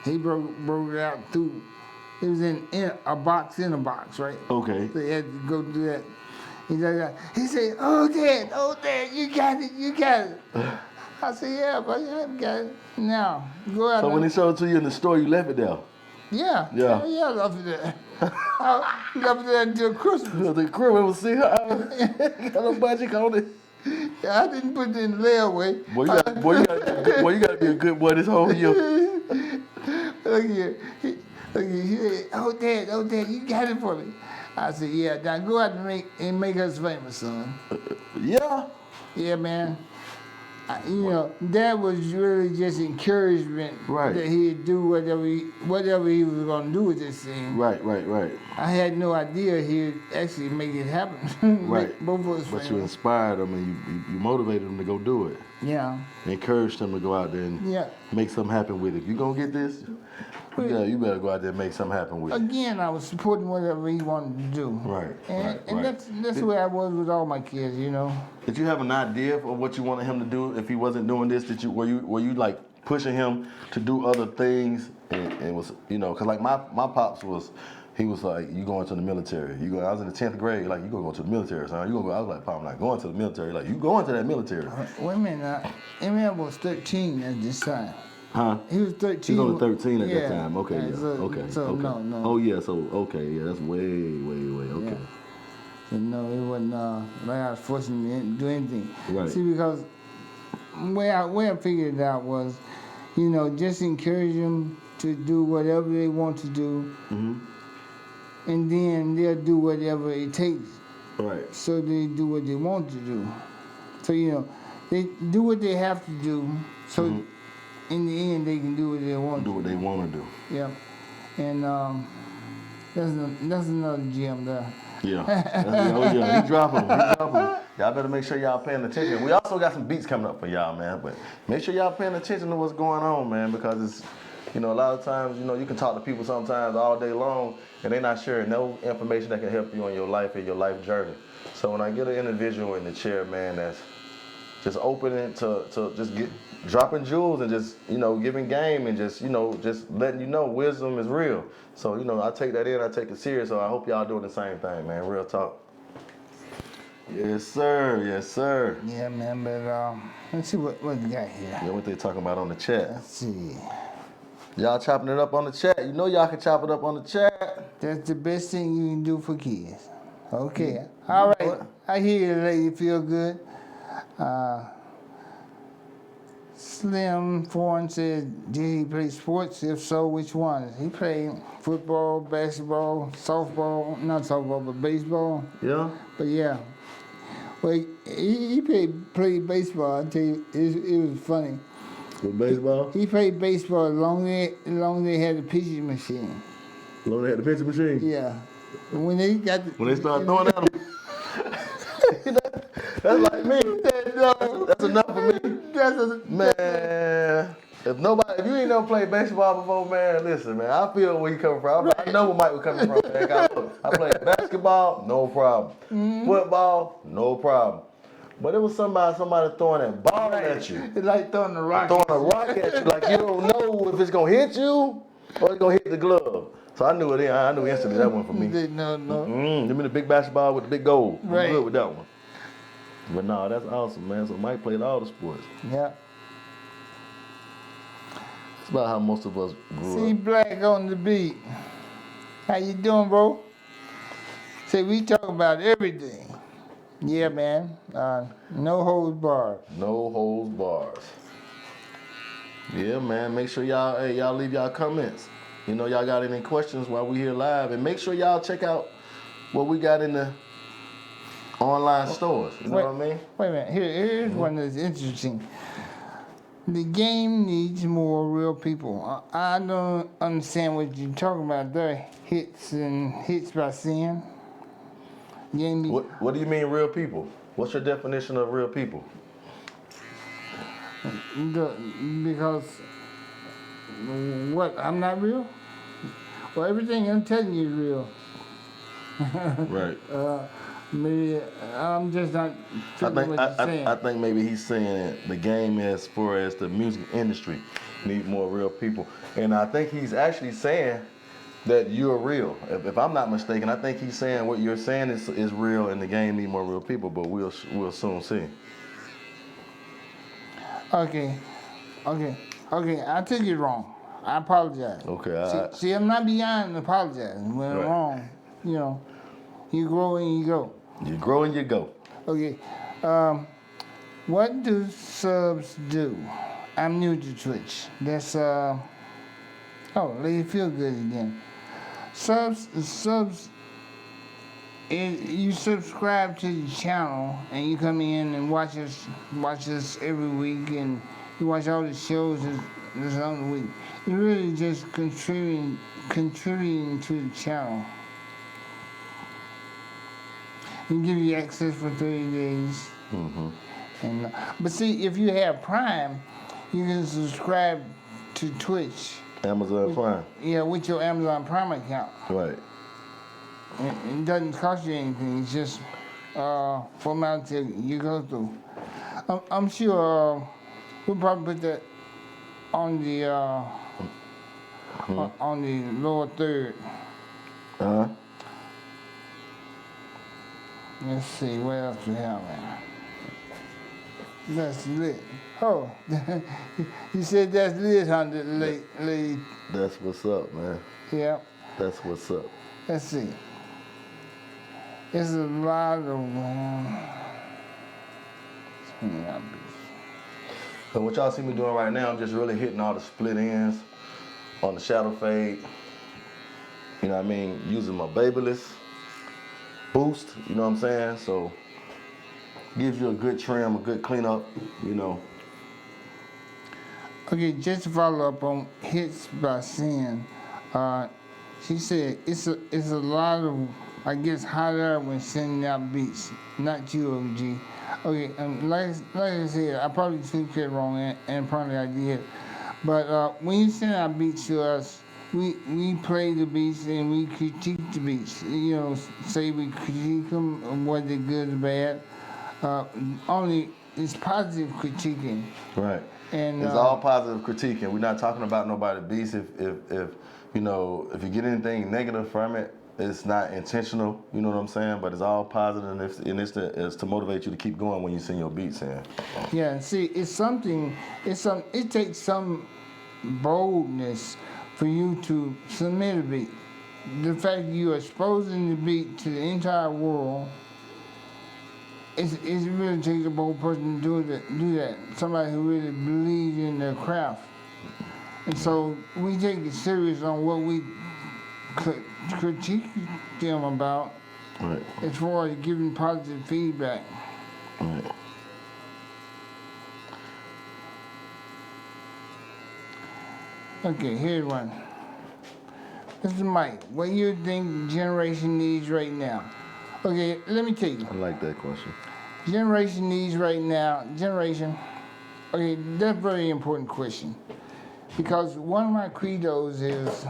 He broke it out through. It was in a box in a box, right? Okay. So he had to go do that. He said, "Oh, Dad, you got it." I said, yeah, but I got it. Now, go out So when there. he showed it to you in the store, you left it there. Yeah. Yeah. Yeah, I left it there. I left it there until Christmas. The crib was see how got no budget on it. I didn't put it in the layaway. Boy, you gotta be a good boy this whole year. Look here. Look here. He said, oh, Dad, you got it for me. I said, yeah, now go out and make us famous, son. Yeah. Yeah, man. You know, that was really just encouragement Right. that he'd do whatever he was going to do with this thing. Right. I had no idea he'd actually make it happen. Right. Make both of us But you famous. inspired him and you motivated him to go do it. Yeah. Encouraged him to go out there and Yeah. make something happen with it. If you gonna get this, you better go out there and make something happen with it. Again, I was supporting whatever he wanted to do. Right. And that's the way I was with all my kids, you know. Did you have an idea of what you wanted him to do if he wasn't doing this? Were you like pushing him to do other things and was because like my pops was. He was like, you going to the military. I was in the 10th grade, like, you gonna go to the military, son. You gonna go, I was like, Pop, I'm not going to the military. Like, you going to that military. Wait a minute, Eminem was 13 at this time. Huh? He was 13. He was only 13 at Yeah. that time. Okay, yeah. So, Okay. So okay. no. Oh yeah, so okay, yeah, that's way, okay. Yeah. So no, it wasn't like I was forcing him to do anything. Right. See, because way I figured it out was, just encourage them to do whatever they want to do, and then they'll do whatever it takes. Right. So they do what they want to do. So they do what they have to do. So in the end, they can do what they want. Do what they want to do. Yeah, and that's another gem there. Yeah. Oh yeah, he dropping them. Y'all better make sure y'all paying attention. We also got some beats coming up for y'all, man. But make sure y'all paying attention to what's going on, man, because it's, a lot of times, you can talk to people sometimes all day long, and they're not sharing no information that can help you on your life and your life journey. So when I get an individual in the chair, man, that's just opening to just dropping jewels and just, giving game and just, just letting you know wisdom is real. So, I take that in, I take it serious. So I hope y'all doing the same thing, man. Real talk. Yes, sir. Yes, sir. Yeah, man, but let's see what we got here. Yeah, what they talking about on the chat. Let's see. Y'all chopping it up on the chat. You know y'all can chop it up on the chat. That's the best thing you can do for kids. Okay. All right. I hear you, lady. Feel good. Slim Foreign said, did he play sports? If so, which ones? He played football, basketball, softball, not softball, but baseball. Yeah? But yeah. Well, he played baseball. I tell you, it was funny. With baseball? He played baseball as long as they had a pitching machine. Long they had the pitching machine? Yeah. When they got When they start throwing at them? That's like me. That's enough for me. Man, if you ain't never played baseball before, man, listen, man, I feel where you coming from. I know where Mike was coming from, man. I played basketball, no problem. Football, no problem. But it was somebody throwing that ball at you. It's like throwing a rock. Throwing a rock at you, like you don't know if it's gonna hit you or it's gonna hit the glove. So I knew it. I knew instantly that one for me. No. Give me the big basketball with the big goal. I'm Right. good with that one. But no, that's awesome, man. So Mike played all the sports. Yeah. It's about how most of us grew See up. Black on the beat. How you doing, bro? Say we talk about everything. Yeah, man. No holds barred. No holds bars. Yeah, man. Make sure y'all leave y'all comments. Y'all got any questions while we here live, and make sure y'all check out what we got in the online stores. You know what I mean? Wait a minute. Here's one that's interesting. The game needs more real people. I don't understand what you're talking about there. Hits by sin. Game needs, What do you mean real people? What's your definition of real people? because what? I'm not real? Well, everything I'm telling you is real. Right. Maybe I'm just not feeling what you're saying. I think maybe he's saying the game as far as the music industry need more real people. And I think he's actually saying that you're real. If I'm not mistaken, I think he's saying what you're saying is real and the game need more real people, but we'll soon see. Okay, I took it wrong. I apologize. Okay, See, I'm not beyond apologizing. When I'm Right. wrong, you grow and you go. you grow and you go. Okay, what do subs do? I'm new to Twitch. That's Lady Feel Good again. Subs. You subscribe to the channel and you come in and watch us every week, and you watch all the shows that's on the week. You're really just contributing to the channel. We give you access for 30 days. And but see, if you have Prime, you can subscribe to Twitch. Amazon Prime. Yeah, with your Amazon Prime account. Right. It doesn't cost you anything. It's just formality you go through. I'm sure we'll probably put that on the on the lower third. Uh-huh. Let's see what else we have, man. That's lit. Oh, you said that's lit, huh, lady? That's what's up, man. Yeah. That's what's up. Let's see. It's a lot of So what y'all see me doing right now, I'm just really hitting all the split ends on the shadow fade. You know what I mean? Using my Babyliss boost, you know what I'm saying? So gives you a good trim, a good cleanup, you know. Okay, just to follow up on Hits by Sin, she said it's a lot of, I guess, hot air when sending out beats, not you, OG. Okay, like I said, I probably took it wrong, and probably I did. But when you send out beats to us, we play the beats and we critique the beats. You know, say we critique them, whether they're good or bad. Only it's positive critiquing. Right. And it's all positive critiquing. We're not talking about nobody beats. If you know, if you get anything negative from it, it's not intentional. You know what I'm saying? But it's all positive, and it's to motivate you to keep going when you send your beats in. Yeah. See, it takes some boldness for you to submit a beat. The fact you're exposing the beat to the entire world. It really takes a bold person to do that. Somebody who really believes in their craft. And so we take it serious on what we critique them about, Right. as far as giving positive feedback. Right. Okay, here's one. Mr. Mike, what do you think generation needs right now? Okay, let me tell you. I like that question. Generation needs right now, okay, that's a very important question. Because one of my credos is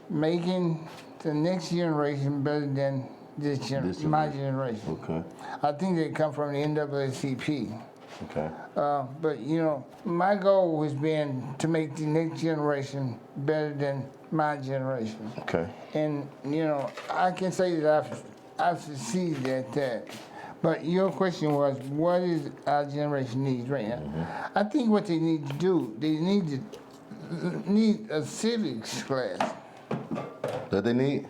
making the next generation better than my generation. Okay. I think they come from the NAACP. Okay. But you know, my goal has been to make the next generation better than my generation. Okay. And you know, I can say that I've succeeded at that. But your question was, what is our generation needs right now? Mm-hmm. I think what they need to do, they need a civics class. That they need?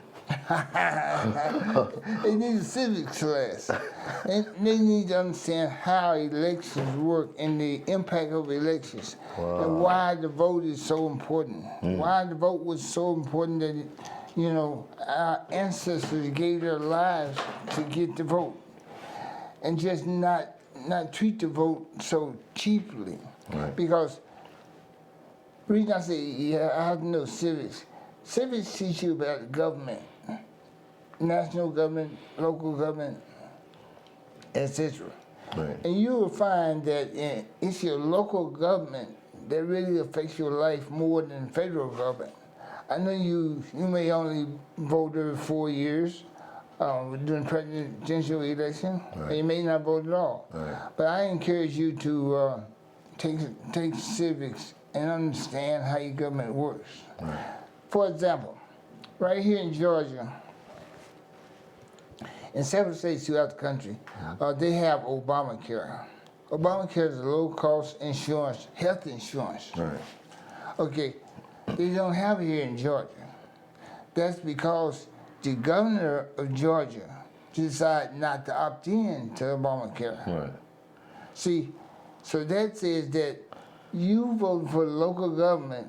They need a civics class. And they need to understand how elections work and the impact of elections. Wow. And why the vote is so important. Why the vote was so important that, you know, our ancestors gave their lives to get the vote. And just not treat the vote so cheaply. Right. Because the reason I say, yeah, I have to know civics. Civics teach you about the government, national government, local government, etc. Right. And you will find that it's your local government that really affects your life more than federal government. I know you may only vote every 4 years during presidential election, Right. and you may not vote at all. Right. But I encourage you to take civics and understand how your government works. Right. For example, right here in Georgia, in several states throughout the country, they have Obamacare. Obamacare is a low-cost insurance, health insurance. Right. Okay, they don't have it here in Georgia. That's because the governor of Georgia decided not to opt in to Obamacare. Right. See, so that says that you voting for the local government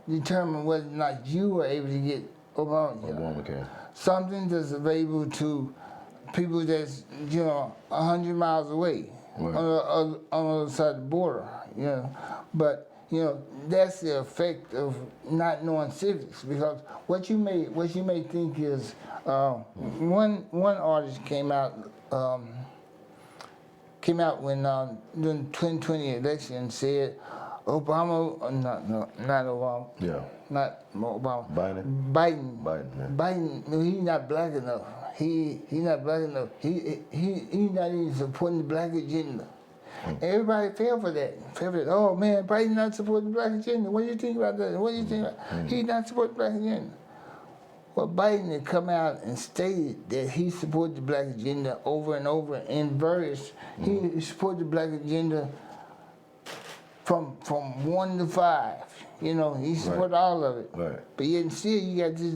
determine whether or not you are able to get Obamacare. Obamacare. Something that's available to people that's 100 miles away Right. on the other side of the border. But that's the effect of not knowing civics, because what you may think is one artist came out when during the 2020 election said Obama, not Obama, Yeah. not Obama, Biden. Biden. Biden. Biden, no, he's not black enough. He not black enough. He not even supporting the black agenda. Everybody fell for that. Oh man, Biden not supporting the black agenda. What do you think about that? What do you think about? He not supporting the black agenda. Well, Biden had come out and stated that he supported the black agenda over and over in various. He supported the black agenda from 1 to 5. He supported all of it. Right. But yet still, you got this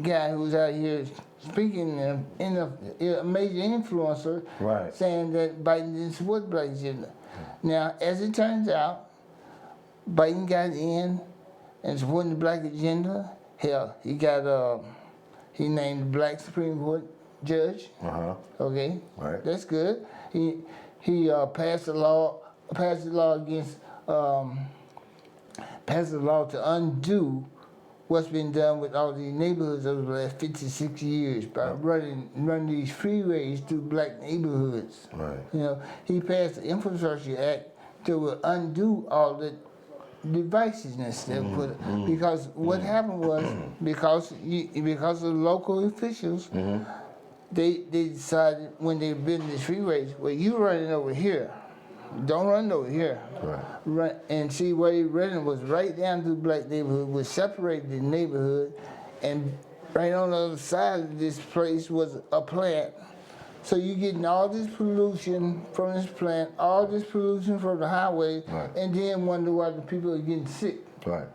guy who's out here speaking in a major influencer, Right. saying that Biden didn't support the black agenda. Now, as it turns out, Biden got in and supporting the black agenda. Hell, he named the black Supreme Court judge. Okay, Right. that's good. He passed a law against passed a law to undo what's been done with all these neighborhoods over the last 56 years by running these freeways through black neighborhoods. Right. He passed the Infrastructure Act to undo all the divisiveness that put because what happened was because of local officials, they decided when they built these freeways, well, you running over here. Don't run over here. Right. Run and see where he running was right down through the black neighborhood, which separated the neighborhood, and right on the other side of this place was a plant. So you getting all this pollution from this plant, all this pollution from the highway, Right. and then wonder why the people are getting sick. Right.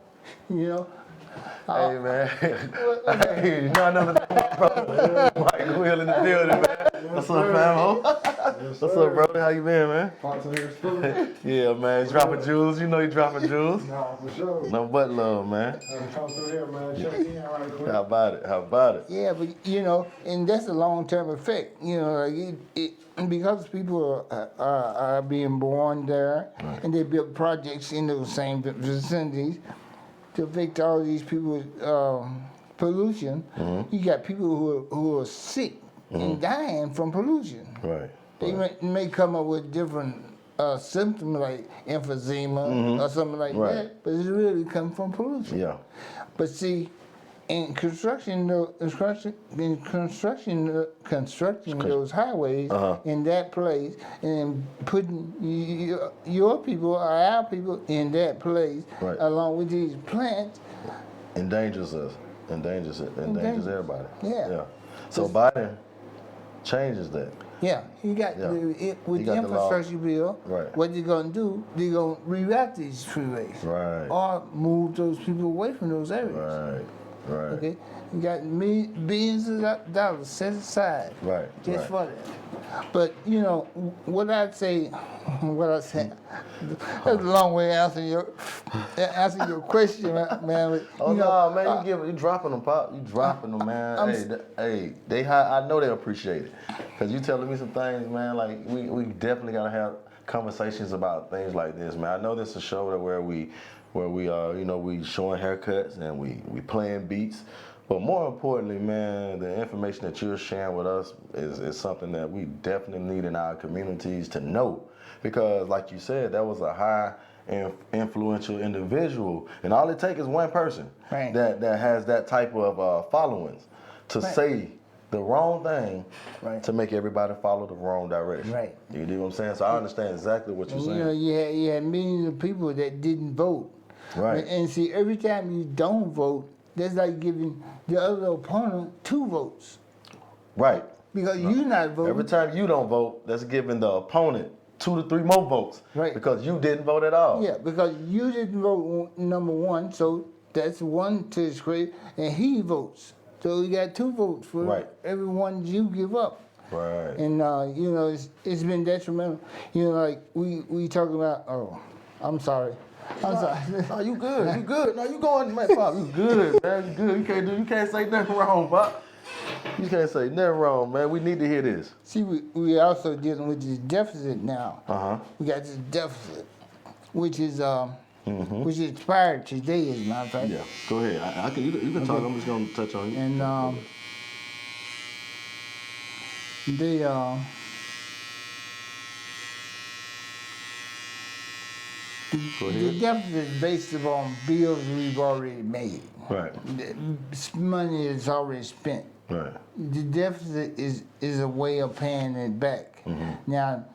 Hey man, hey, you know another brother, Mike Will in the building, man. What's up, fam? What's up, brother? How you been, man? Yeah, man. You dropping jewels? You know you dropping jewels. No, for sure. No but love, man. Come through here, man. Check in right quick. How about it? How about it? Yeah, but and that's a long-term effect. Because people are being born there, and they built projects in those same vicinities to affect all these people's pollution. You got people who are sick and dying from pollution. Right. They may come up with different symptoms like emphysema or something like Right. that, but it's really come from pollution. Yeah. But see, in constructing those highways in that place, and putting your people or our people in that place, Right. along with these plants, Endangers us. Endangers everybody. Yeah. So Biden changes that. yeah, you got Yeah. with He the got the law. infrastructure bill. Right. What they're gonna do? They're gonna reroute these freeways, Right. or move those people away from those areas. Right. Right. Okay, you got billions of dollars set aside Right. just Right. for that. But what I say, that's a long way answering your question, man. But, Oh no, man! You dropping them, pop. You dropping them, man. I know they appreciate it, cause you telling me some things, man. Like we definitely gotta have conversations about things like this, man. I know this is a show where we we showing haircuts and we playing beats, but more importantly, man, the information that you're sharing with us is something that we definitely need in our communities to know, because like you said, that was a high influential individual, and all it takes is one person Right. that has that type of followings to say the wrong thing Right. to make everybody follow the wrong direction. Right. You know what I'm saying? So I understand exactly what you're saying. You had millions of people that didn't vote. Right. And see, every time you don't vote, that's like giving the other opponent 2 votes Right. because you're not voting. Every time you don't vote, that's giving the opponent 2 to 3 more votes. Right. Because you didn't vote at all. Yeah, because you didn't vote number one, so that's one to his credit, and he votes. So he got 2 votes for Right. every one you give up. Right. And you know, it's been detrimental. You know, like we talking about. Oh, I'm sorry. No, you good. You good. No, you going, man, Pop. You good, man. You good. You can't say nothing wrong, Pop. You can't say nothing wrong, man. We need to hear this. See, we also dealing with this deficit now. We got this deficit, which is which expired today, as a matter of fact. Yeah. Go ahead. I can. You can talk. I'm just gonna touch on you. And Go the ahead. deficit is based upon bills we've already made. Right. The money is already spent. Right. The deficit is a way of paying it back. Now,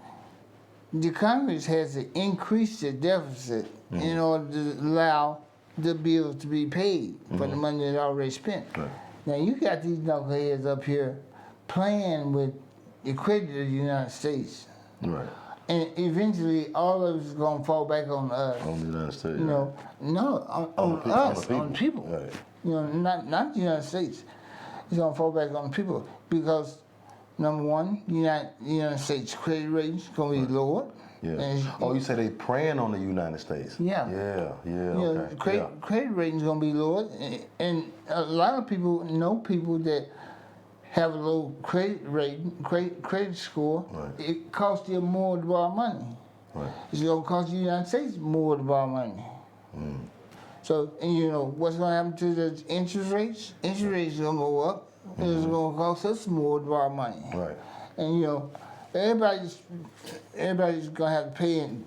the Congress has to increase the deficit in order to allow the bills to be paid for the money that's already spent. Right. Now, you got these knuckleheads up here playing with the credit of the United States. Right. And eventually, all of it's going to fall back on us. On the United States. You know, no, on the us, people. on people. Right. You know, not the United States. It's gonna fall back on people because number one, United States credit rate's gonna be lowered. Yeah. And Oh, you say they praying on the United States? Yeah. Yeah. you know, Okay. credit rating's gonna be lowered, and a lot of people know people that have a low credit rating, credit score. Right. It costs them more to borrow money. Right. It's gonna cost the United States more to borrow money. So, and you know, what's gonna happen to the interest rates? Interest rates gonna go up. It's gonna cost us more to borrow money. Right. And you know, everybody's gonna have to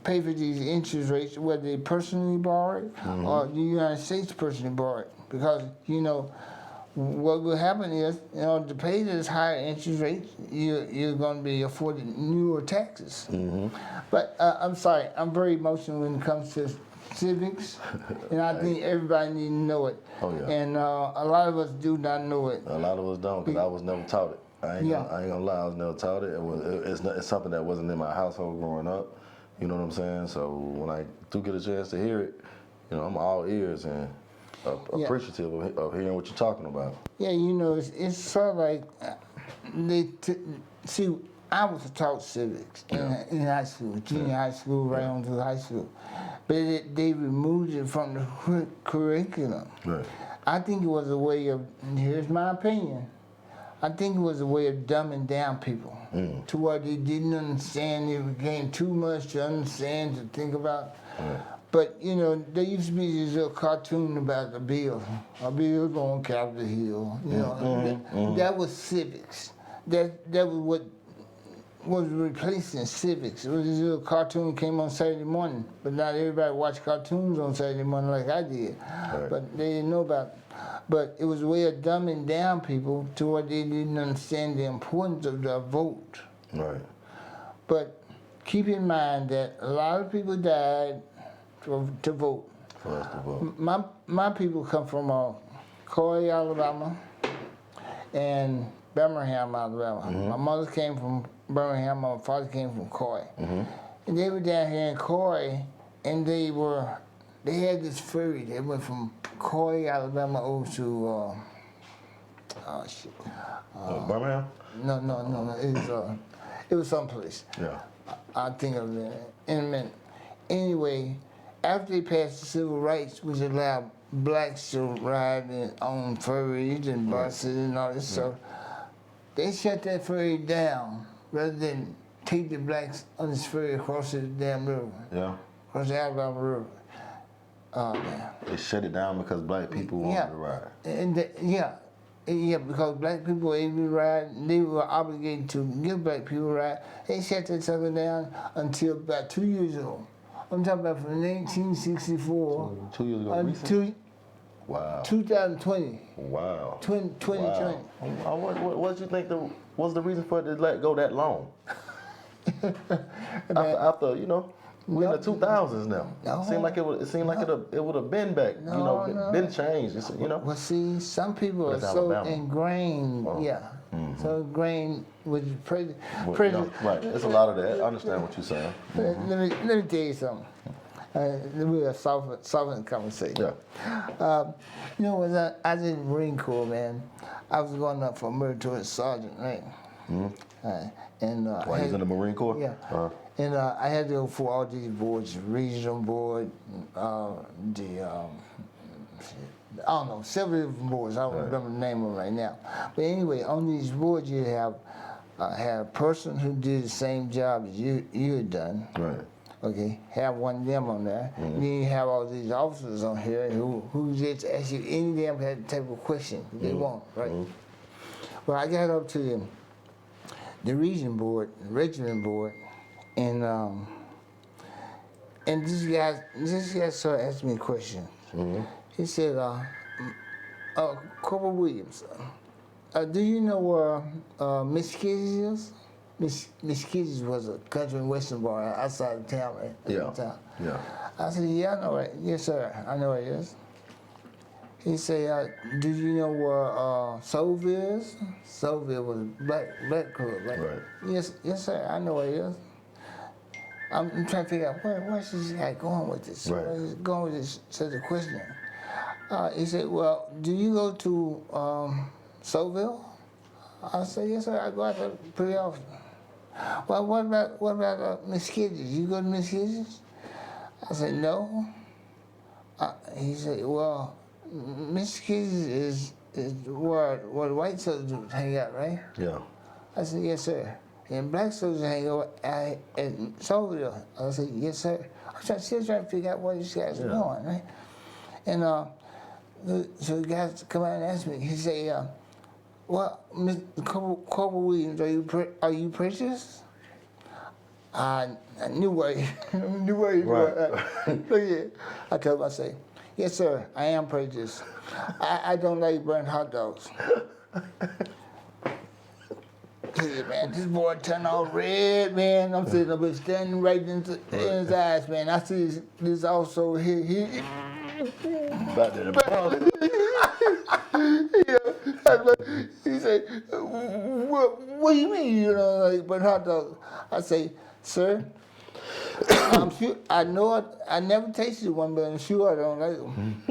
pay for these interest rates, whether they personally borrow it or the United States personally borrow it. Because, you know, what will happen is, in order to pay this higher interest rates, you're going to be afforded newer taxes. But I'm sorry, I'm very emotional when it comes to civics, and I think everybody needs to know it. Oh, yeah. And a lot of us do not know it. A lot of us don't, because I was never taught it. I ain't gonna lie, I was never taught it. It's something that wasn't in my household growing up. You know what I'm saying? So when I do get a chance to hear it, you know, I'm all ears and appreciative of hearing what you're talking about. Yeah, you know, it's sort of like see, I was taught civics in high school, junior high school, right on through high school, but they removed it from the curriculum. Right. I think it was a way of, and here's my opinion, I think it was a way of dumbing down people to where they didn't understand, it became too much to understand, to think about. But, you know, there used to be this little cartoon about a bill going Capitol Hill, you know. That was civics. That was what was replacing civics. It was this little cartoon came on Saturday morning, but not everybody watched cartoons on Saturday morning like I did. Right. But they didn't know about it. But it was a way of dumbing down people to where they didn't understand the importance of the vote. Right. But keep in mind that a lot of people died to vote. For us to vote. My people come from Coy, Alabama, and Birmingham, Alabama. My mother came from Birmingham, my father came from Coy. And they were down here in Coy, and they had this ferry. They went from Coy, Alabama over to, Birmingham? No, it was someplace. Yeah. I'll think of it in a minute. Anyway, after they passed the civil rights, which allowed blacks to ride on ferries and buses and all this stuff, they shut that ferry down rather than take the blacks on this ferry across the damn river, Yeah. across the Alabama River. Oh, man. They shut it down because black people wanted to ride. And because black people were able to ride, they were obligated to give black people a ride. They shut that sucker down until about 2 years ago. I'm talking about from 1964 2 years ago. until Wow. 2020. Wow. 2020. Wow. What you think was the reason for it to let go that long? after you know, we're in the 2000s now. No. It seemed like it would have been back. No. Been changed. You know. Well, see, some people are That's so Alabama. ingrained. Oh. Yeah, So grain was prejudice. Well, no, right. There's a lot of that. I understand what you're saying. Let me tell you something. We'll soften the conversation. Yeah. You know, when I did the Marine Corps, man, I was going up for military sergeant, right? And While he's in the Marine Corps? Yeah. And I had to go for all these boards, regional board, I don't know, several different boards. I don't remember the name of them right now. But anyway, on these boards, you have a person who did the same job as you had done. Right. Okay, have one of them on there. Then you have all these officers on here who just ask you any damn type of question they want, right? Well, I got up to the region board, the regiment board, and this guy started asking me questions. He said, Corporal Williams, do you know where Miss Kitty's is? Miss Kitty's was a country and western bar outside of town, right? Yeah. I said, yeah, I know it. Yes, sir, I know it is. He said, do you know where Soulville is? Soulville was a black club, right? Right. Yes, sir, I know where it is. I'm trying to figure out where's this guy going with this? Right. Where's he going with this such a question? He said, well, do you go to Soulville? I said, yes, sir, I go out there pretty often. Well, what about Miss Kitty's? You go to Miss Kitty's? I said, no. He said, well, Miss Kitty's is where the white soldiers hang out, right? Yeah. I said, yes, sir. And black soldiers hang out at Soulville. I said, yes, sir. I'm still trying to figure out where these guys are going, right? And so the guys come out and ask me. He said, well, Mr. Corporal Williams, are you prejudiced? I knew where he was going. So yeah, I told him, I say, yes, sir, I am prejudiced. I don't like burnt hot dogs. Man, this boy turned all red, man. I'm sitting up there standing right in his eyes, man. I see this also here. Back to the He said, what do you mean you don't like burnt hot dogs? I say, sir, I'm sure, I never tasted one, but I'm sure I don't like them.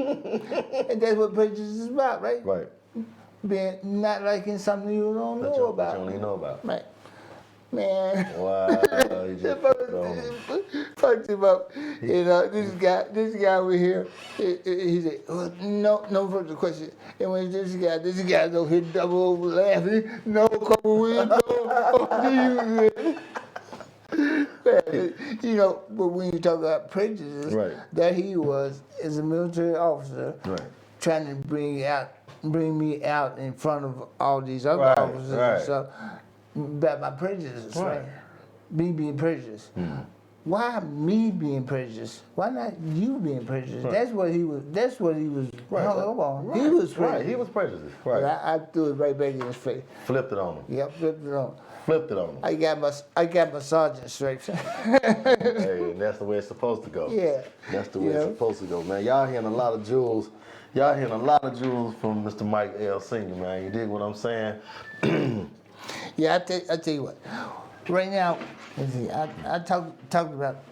And that's what prejudice is about, right? Right. Being not liking something you don't That know you about. don't even know about. Right. Man. Wow. You just Fucked him up. You know, this guy over here, he said, oh, no further question. And when this guy's over here double over laughing. No, Corporal Williams, no. You know, but when you talk about prejudice, Right. that he was, as a military officer, Right. trying to bring me out in front of all these other Right, officers right. and stuff about my prejudices, right? Me being prejudiced. Why me being prejudiced? Why not you being prejudiced? That's what he was hung up on. He was prejudiced. Right. He was prejudiced. Right. But I threw it right back in his face. Flipped it on him. Yep, flipped it on. Flipped it on him. I got my sergeant stripes. Hey, and that's the way it's supposed to go. Yeah. That's the way it's supposed to go, man. Y'all hearing a lot of jewels. Y'all hearing a lot of jewels from Mr. Mike L. Sr., man. You dig what I'm saying? Yeah, I tell you what. Right now, let's see, I talked about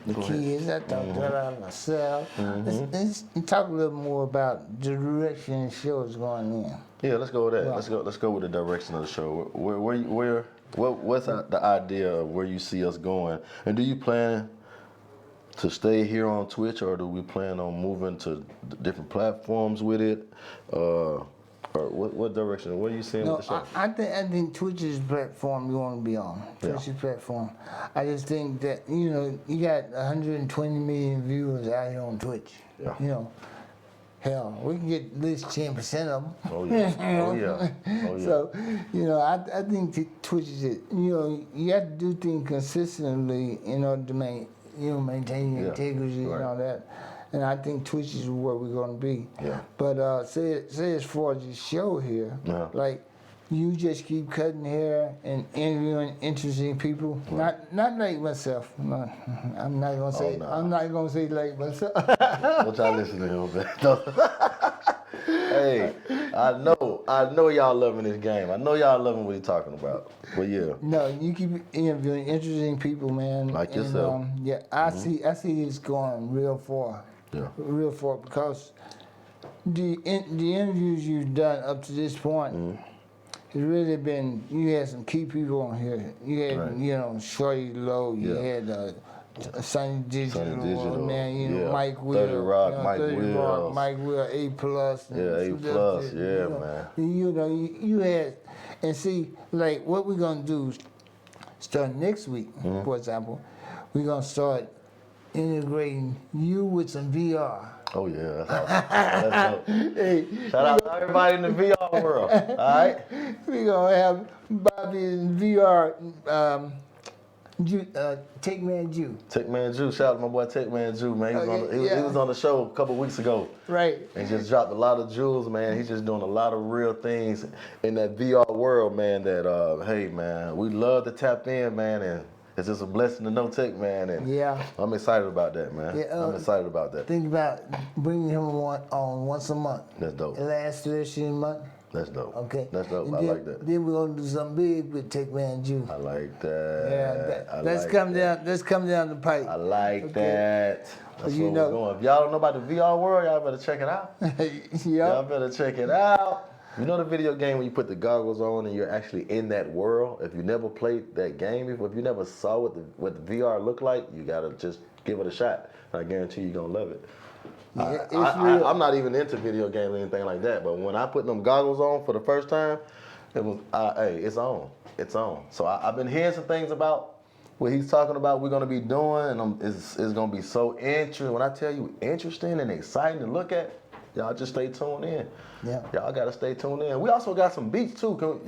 the kids. I talked about myself. Let's talk a little more about the direction the show is going in. Yeah, let's go with that. Yeah. Let's go with the direction of the show. What's the idea of where you see us going? And do you plan to stay here on Twitch, or do we plan on moving to different platforms with it? Or what direction? What are you seeing No, with the show? I think Twitch is the platform you want to be on. Twitch is platform. I just think that, you know, you got 120 million viewers out here on Twitch. Yeah. You know, hell, we can get at least 10% of them. Oh yeah. Oh yeah. Oh yeah. So, you know, I think Twitch is it. You know, you have to do things consistently in order to maintain your integrity right. and all that. And I think Twitch is where we're going to be. Yeah. But say as far as the show here, like you just keep cutting hair and interviewing interesting people. Right. Not like myself. No, I'm not gonna say. I'm not gonna say like myself. What y'all listening to, man? Hey Hey, I know y'all loving this game. I know y'all loving what he's talking about. But yeah. No, you keep interviewing interesting people, man. Like yourself. Yeah, I see this going real far. Yeah. Real far, because the interviews you've done up to this point, it's really been, you had some key people on here. You had, Right. you know, Shorty Low, you Yeah. had Sonny Digital, man, you know, yeah. Mike Will, 30 Rock, you know, Mike 30 Rock, Wills. Mike Will, A Plus. and Yeah, A some plus, stuff, yeah, you know. man. You know, you had, and see, like what we're gonna do, start next week, for example, we're gonna start integrating you with some VR. Oh yeah, that's awesome. That's dope. Hey, Shout out to everybody in the VR world. All right. we're gonna have Bobby in VR. Take Man Jew. Tech Man Jew, shout out to my boy Tech Man Jew, man. He Yeah. was on the show a couple weeks ago. Right. And just dropped a lot of jewels, man. He's just doing a lot of real things in that VR world, man. That hey, man, we love to tap in, man, and it's just a blessing to know Tech, man. And Yeah. I'm excited about that, man. Yeah, I'm excited about that. Think about bringing him on once a month. That's dope. The last Thursday month. That's dope. Okay. That's dope. And I then, like that. Then we're gonna do something big with Take Man Jew. I like that. Yeah. I Let's like come that. down. Let's come down the pipe. I like Okay. that. That's You where know- we're going. If y'all don't know about the VR world, y'all better check it out. Y'all yeah. better check it out. You know the video game when you put the goggles on and you're actually in that world? If you never played that game, if you never saw what the VR looked like, you gotta just give it a shot. And I guarantee you're gonna love it. Yeah, it's real. I'm not even into video games or anything like that, but when I put them goggles on for the first time, it was, hey, it's on. It's on. So I've been hearing some things about what he's talking about we're gonna be doing, and it's gonna be so interesting. When I tell you interesting and exciting to look at, y'all just stay tuned in. Yeah. Y'all gotta stay tuned in. We also got some beats too. Can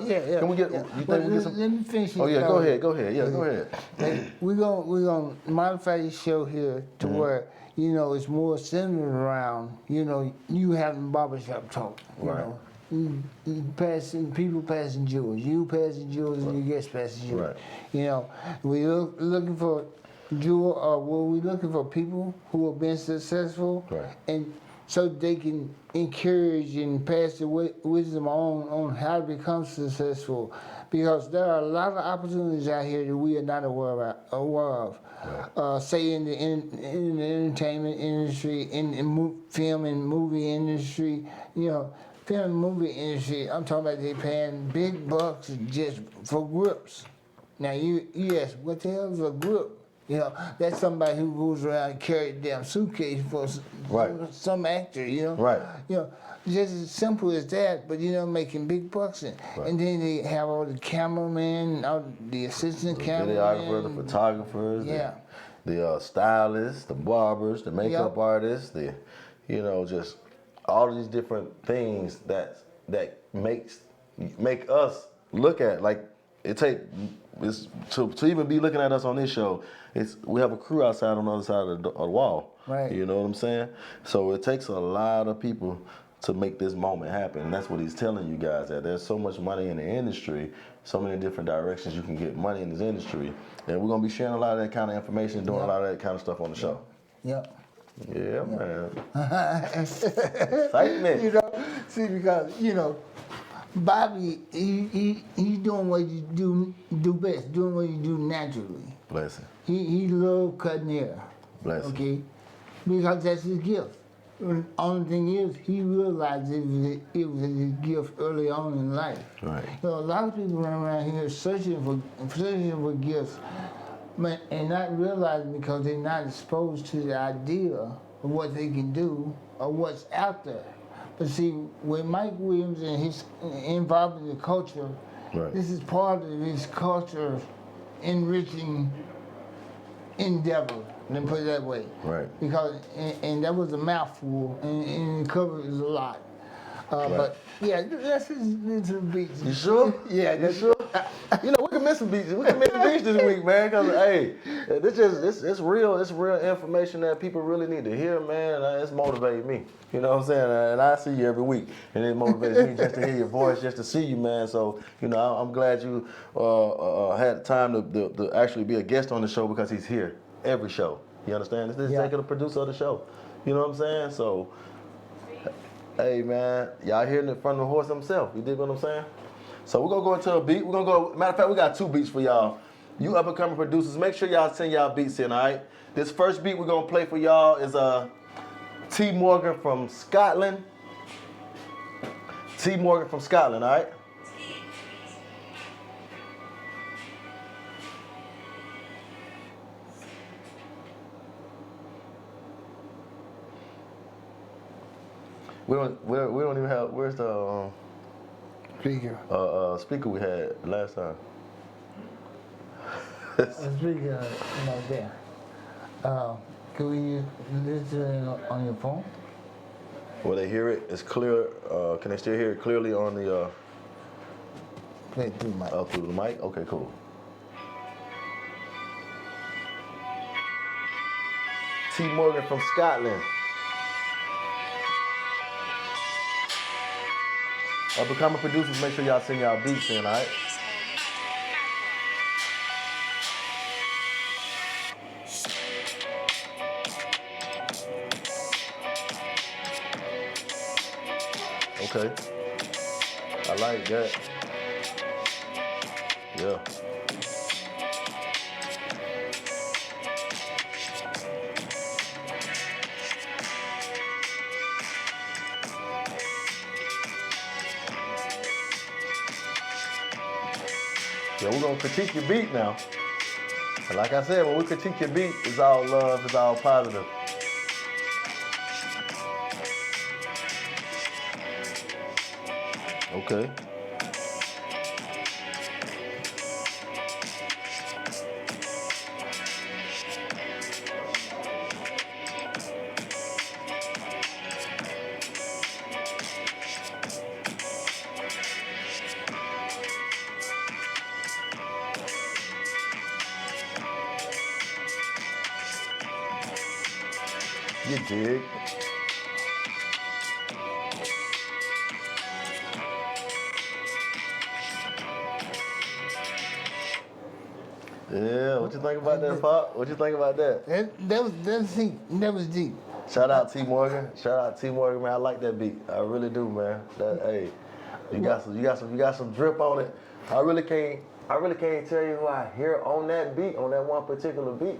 Yeah. Can we get? Yeah. You Well, think we get some? let me finish. Oh yeah, this go thought. ahead. Go ahead. Yeah, go ahead. Hey, we're gonna modify this show here to where, you know, it's more centered around, you know, you having barbershop talk. You Right. know, people passing jewels, you passing jewels, and your guests passing jewels. Right. You know, we looking for jewel, or we looking for people who have been successful, Right. and so they can encourage and pass the wisdom on how to become successful, because there are a lot of opportunities out here that we are not aware of. Say in the entertainment industry, in the film and movie industry, you know, film and movie industry. I'm talking about they paying big bucks just for grips. Now you ask, what the hell is a grip? You know, that's somebody who goes around and carry a damn suitcase for Right. some actor, you know. Right. You know, just as simple as that, but you know, making big bucks. Right. And then they have all the cameramen, all the assistant The cameramen. videographers, the photographers, Yeah. the stylists, the barbers, the makeup Yep. artists, you know, just all of these different things that make us look at, like it's to even be looking at us on this show. We have a crew outside on the other side of the wall. Right. You know what I'm saying? So it takes a lot of people to make this moment happen. And that's what he's telling you guys, that there's so much money in the industry, so many different directions you can get money in this industry. And we're gonna be sharing a lot of that kind of information, doing a lot of that kind of stuff on the show. Yep. Yeah, man. Excitement. You know, see, because you know, Bobby, he's doing what you do best, doing what you do naturally. Blessing. He love cutting hair. Blessing. Okay, because that's his gift. Only thing is, he realized it was his gift early on in life. Right. So a lot of people run around here searching for gifts, and not realizing because they're not exposed to the idea of what they can do or what's out there. But see, with Mike Williams and his involved in the culture, Right. this is part of his culture enriching endeavor. Let me put it that way. Right. Because and that was a mouthful, and it covers a lot. But yeah, let's just listen to the beats. You sure? Yeah, You that's sure? You know, we can miss some beats. We can miss some beats this week, man. Cause hey, it's real information that people really need to hear, man. It's motivating me. You know what I'm saying? And I see you every week, and it motivates me just to hear your voice, just to see you, man. So you know, I'm glad you had the time to actually be a guest on the show, because he's here every show. You understand? This is the Yeah. executive producer of the show. You know what I'm saying? So Hey man, y'all hearing it from the horse himself. You dig what I'm saying? So we're gonna go into a beat. We're gonna go. Matter of fact, we got 2 beats for y'all. You up and coming producers, make sure y'all send y'all beats in, all right? This first beat we're gonna play for y'all is T Morgan from Scotland. T Morgan from Scotland, all right? We don't even have. Where's the Speaker. speaker we had last time? Speaker like that. Can we listen on your phone? Will they hear it? It's clear. Can they still hear it clearly on the Play it through my. through the mic? Okay, cool. T Morgan from Scotland. Up and coming producers, make sure y'all send y'all beats in, all right? Okay. I like that. Yeah. Yeah, we're gonna critique your beat now. And like I said, when we critique your beat, it's all love, it's all positive. Okay. You dig? Yeah, what you think about that, Pop? What you think about that? That was deep. Shout out T Morgan. Shout out T Morgan, man. I like that beat. I really do, man. That hey, you got some drip on it. I really can't tell you who I hear on that beat, on that one particular beat.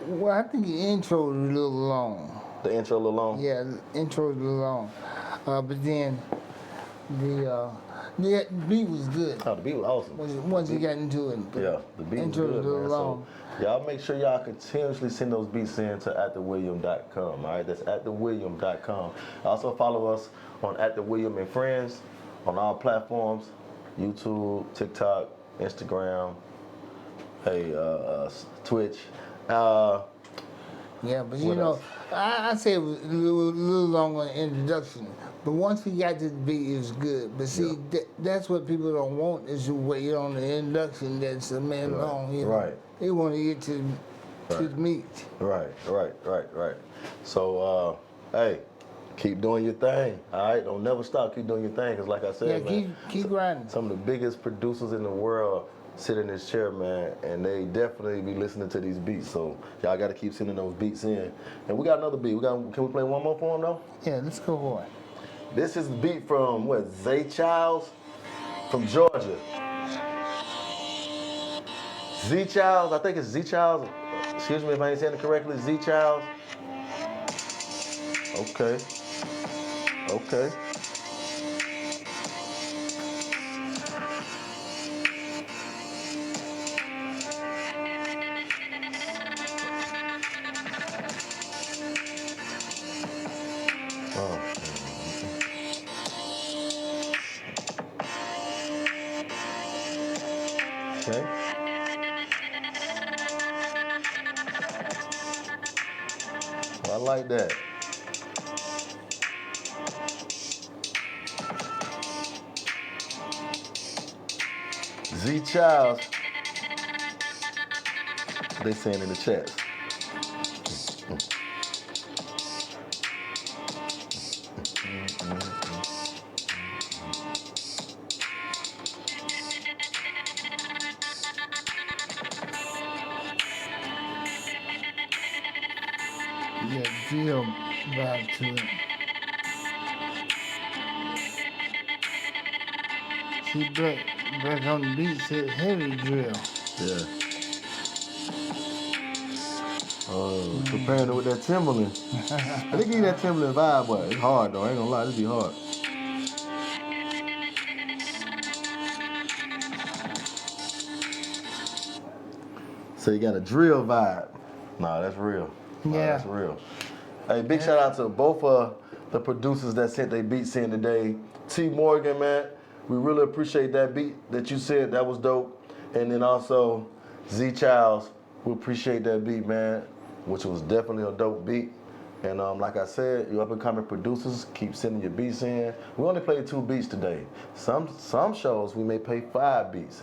Well, I think the intro is a little long. The intro alone. Yeah, the intro is a little long. But then the beat was good. Oh, the beat was awesome. Once you got into it. Yeah, the beat was intro good, was a little man. long. So y'all make sure y'all continuously send those beats in to @thewilliam.com. All right, that's @thewilliam.com. Also follow us on @thewilliam and Friends on all platforms: YouTube, TikTok, Instagram, Twitch. Yeah, but you What know, else? I say it was a little long on the introduction. But once we got this beat, it was good. But see, that's what people don't want is to wait on the introduction that's a minute long. You know? Right. They want to get to the meat. Right. So, hey, keep doing your thing. All right, don't never stop. Keep doing your thing, cause like I said, Yeah, man, keep grinding. some of the biggest producers in the world sit in this chair, man, and they definitely be listening to these beats. So y'all got to keep sending those beats in. And we got another beat. Can we play one more for him though? Yeah, let's go for it. This is the beat from Zay Childs from Georgia. Z Childs, I think it's Z Childs. Excuse me if I ain't saying it correctly. Z Childs. Okay. Okay. I like that. Z Childs. They saying in the chat. Yeah, feel back to it. See, Black on the beat said heavy drill. Yeah. Comparing it with that Timberland. I think give you that Timberland vibe, but it's hard though. I ain't gonna lie, this be hard. So you got a drill vibe. Nah, that's real. Nah, Yeah. that's real. Hey, big shout out to both the producers that sent their beats in today. T. Morgan, man, we really appreciate that beat that you said. That was dope. And then also Z Childs, we appreciate that beat, man, which was definitely a dope beat. And like I said, you up and coming producers, keep sending your beats in. We only played 2 beats today. Some shows we may play 5 beats.